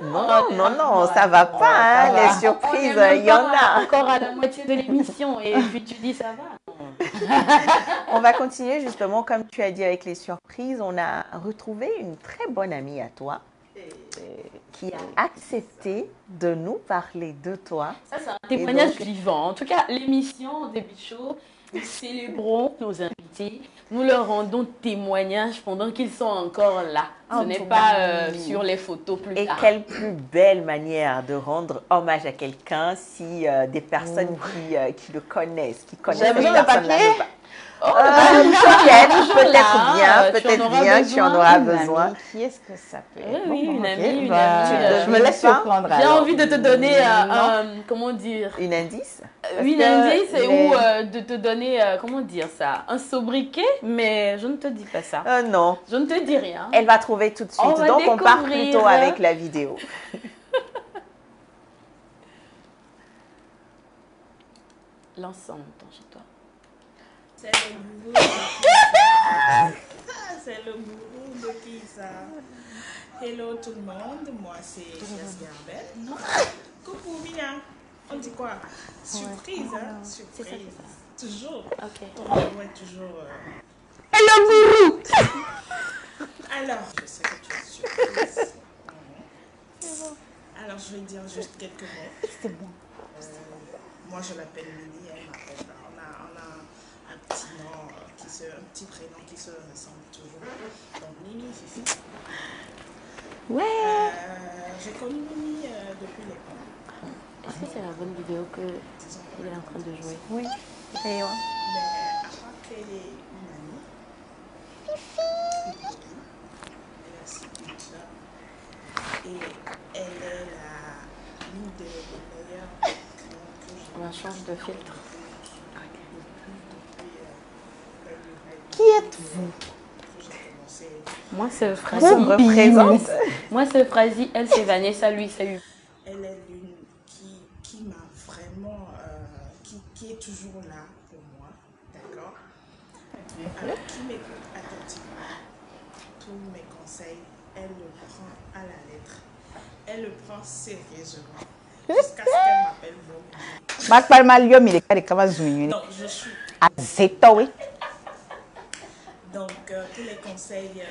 Non, ça va pas, hein, les surprises, il y en a. Encore à la moitié de l'émission et puis tu dis ça va. On va continuer justement, comme tu as dit, avec les surprises. On a retrouvé une très bonne amie à toi qui a accepté de nous parler de toi. Ça, c'est un témoignage vivant. En tout cas, l'émission Début Show, nous célébrons nos invités. Nous leur rendons témoignage pendant qu'ils sont encore là. Ce n'est pas sur les photos plus tard. Et quelle plus belle manière de rendre hommage à quelqu'un si des personnes qui le connaissent, qui connaissent cette personne-là. Peut-être bien que tu en auras besoin. Qui est-ce que ça peut être? Oui, une amie. Je me laisse surprendre. J'ai envie de te donner comment dire? Une indice? Une indice ou de te donner, comment dire ça? Un sobriquet, mais je ne te dis pas ça. Non. Je ne te dis rien. Elle va trouver tout de suite. Donc, on part plutôt avec la vidéo. L'ensemble, chez toi. C'est le gourou. C'est le gourou de qui ça? Hello tout le monde, moi c'est Jess Garbel. Coucou Mina, on dit quoi? Surprise, hein? Surprise. Toujours. Ok. Ouais, toujours. Hello gourou. Alors, je sais que tu es surprise. Alors, je vais dire juste quelques mots. C'est bon. Moi, je l'appelle Mimi, elle m'appelle. On a un petit nom, un petit prénom qui se ressemble toujours. Donc, Mimi, Fifi. Ouais. J'ai connu Mimi depuis l'école. Est-ce que c'est la bonne vidéo qu'il est en train de jouer? Oui. Mais à part qu'elle est une amie, Fifi. Elle est aussi une sœur. Et elle est l'une des meilleures. On change de filtre. Qui êtes-vous? Moi, c'est Frazi. Représente. Moi, c'est Frazi. Elle, c'est Vanessa. Lui, c'est Hugo. Elle est l'une qui m'a vraiment, qui est toujours là pour moi, d'accord? Alors, qui m'écoute attentivement, tous mes conseils, elle le prend à la lettre, elle le prend sérieusement, jusqu'à ce qu'elle m'appelle vous. Donc, je suis. Donc, tous les conseils.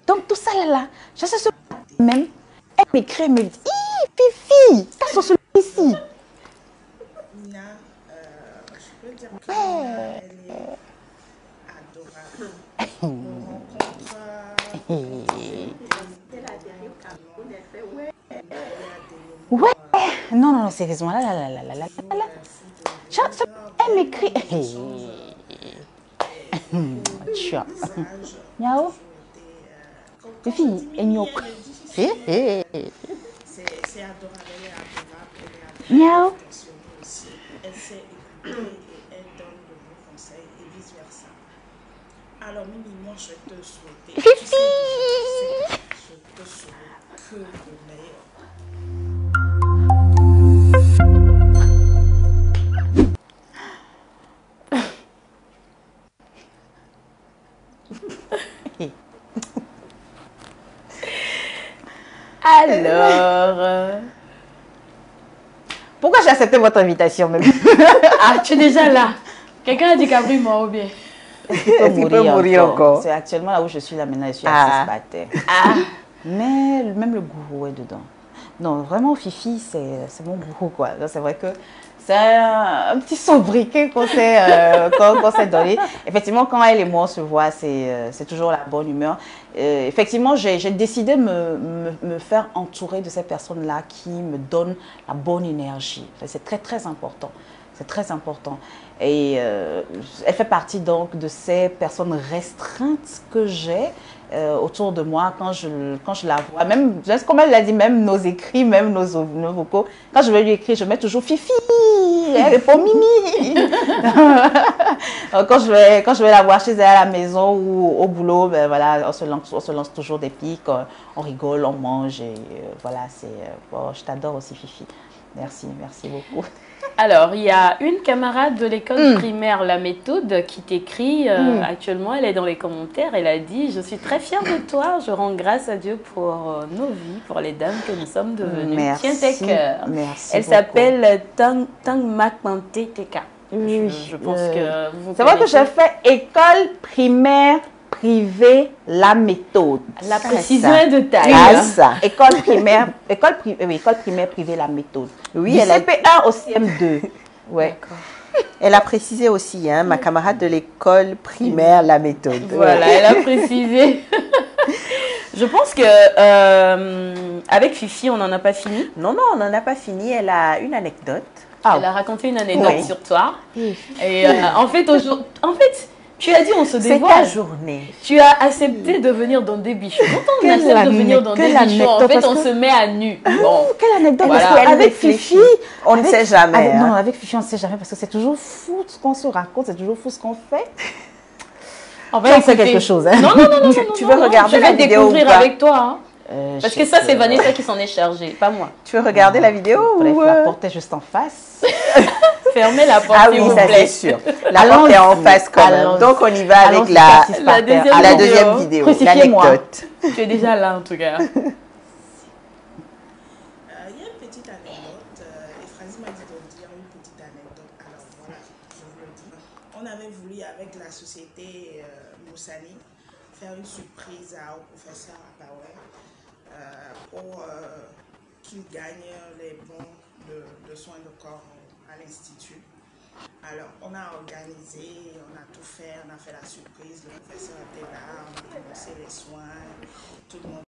Donc tout ça là, je sais ce même. Elle m'écrit, elle me dit, Fifi, t'as sur celui ici. Nina, je peux dire que Nina, elle est adorable. On rencontre. Ouais. Non, sérieusement, là. Elle m'écrit. Miaou. Fifi, elle m'y c'est adorable, elle est adorable. Miaou. Elle sait écouter et elle donne de bons conseils et vice versa. Alors Mimi, moi je vais te souhaiter. Fifi. Je te souhaite que le meilleur. Alors, Pourquoi j'ai accepté votre invitation même? ah, tu es déjà là. Quelqu'un a dit qu'Abri mort ou bien? Il peut mourir encore. C'est actuellement là où je suis là maintenant, je suis assise par terre. Mais même le gourou est dedans. Non, vraiment, Fifi, c'est mon gourou, quoi. C'est vrai que c'est un petit sobriquet qu'on s'est donné. Effectivement, quand elle et moi on se voit, c'est toujours la bonne humeur. Effectivement, j'ai décidé de me faire entourer de ces personnes-là qui me donnent la bonne énergie. C'est très, très important. C'est très important. Et elle fait partie donc de ces personnes restreintes que j'ai autour de moi quand je la vois. Même, comme elle l'a dit, même nos écrits, même nos vocaux. Quand je vais lui écrire, je mets toujours Fifi. Elle répond Mimi. quand je vais la voir chez elle à la maison ou au boulot, ben voilà, on se lance toujours des pics, on rigole, on mange. Et voilà, bon, je t'adore aussi, Fifi. Merci beaucoup. Alors, il y a une camarade de l'école primaire La Méthode qui t'écrit actuellement, elle est dans les commentaires, elle a dit « Je suis très fière de toi, je rends grâce à Dieu pour nos vies, pour les dames que nous sommes devenues. Merci, tiens tes cœurs. » Merci Elle s'appelle Tang Makmante Teka. Je pense que vous c'est vrai que j'ai fait école primaire privée La Méthode. La précision est de taille. Ça. École primaire privée La Méthode. Oui, du elle a... CP1 au CM2. Ouais. Elle a précisé aussi, hein, ma camarade de l'école primaire La Méthode. Voilà, elle a précisé. Je pense que avec Fifi, on n'en a pas fini. Non, on n'en a pas fini. Elle a une anecdote. Elle a raconté une anecdote sur toi. Et en fait, tu as dit on se dévoile. C'est ta journée. Tu as accepté de venir dans des bichots. Quand on accepte de venir dans des bichots, en fait, on se met à nu. Bon. Quelle anecdote, voilà. parce qu'avec Fifi, on ne sait jamais. Non, avec Fifi, on ne sait jamais parce que c'est toujours fou ce qu'on se raconte, c'est toujours fou ce qu'on fait. On va écouter quelque chose. Hein. Non. Tu veux regarder la vidéo ou pas? Je vais découvrir avec toi. Hein. Parce que ça, c'est Vanessa qui s'en est chargée, pas moi. Tu veux regarder la vidéo ou la porte est juste en face. Fermez la porte, s'il vous plaît. Ah oui, ça c'est sûr. La porte est en face quand même. Donc on y va avec la deuxième vidéo, l'anecdote. Tu es déjà là en tout cas. Il y a une petite anecdote. Ephrasie m'a dit de dire une petite anecdote. Alors voilà, je vous le dis. On avait voulu avec la société Moussani faire une surprise au professeur Abaoué pour qu'il gagne les bons de soins de corps à l'Institut. Alors, on a organisé, on a tout fait, on a fait la surprise, le professeur était là, on a commencé les soins, tout le monde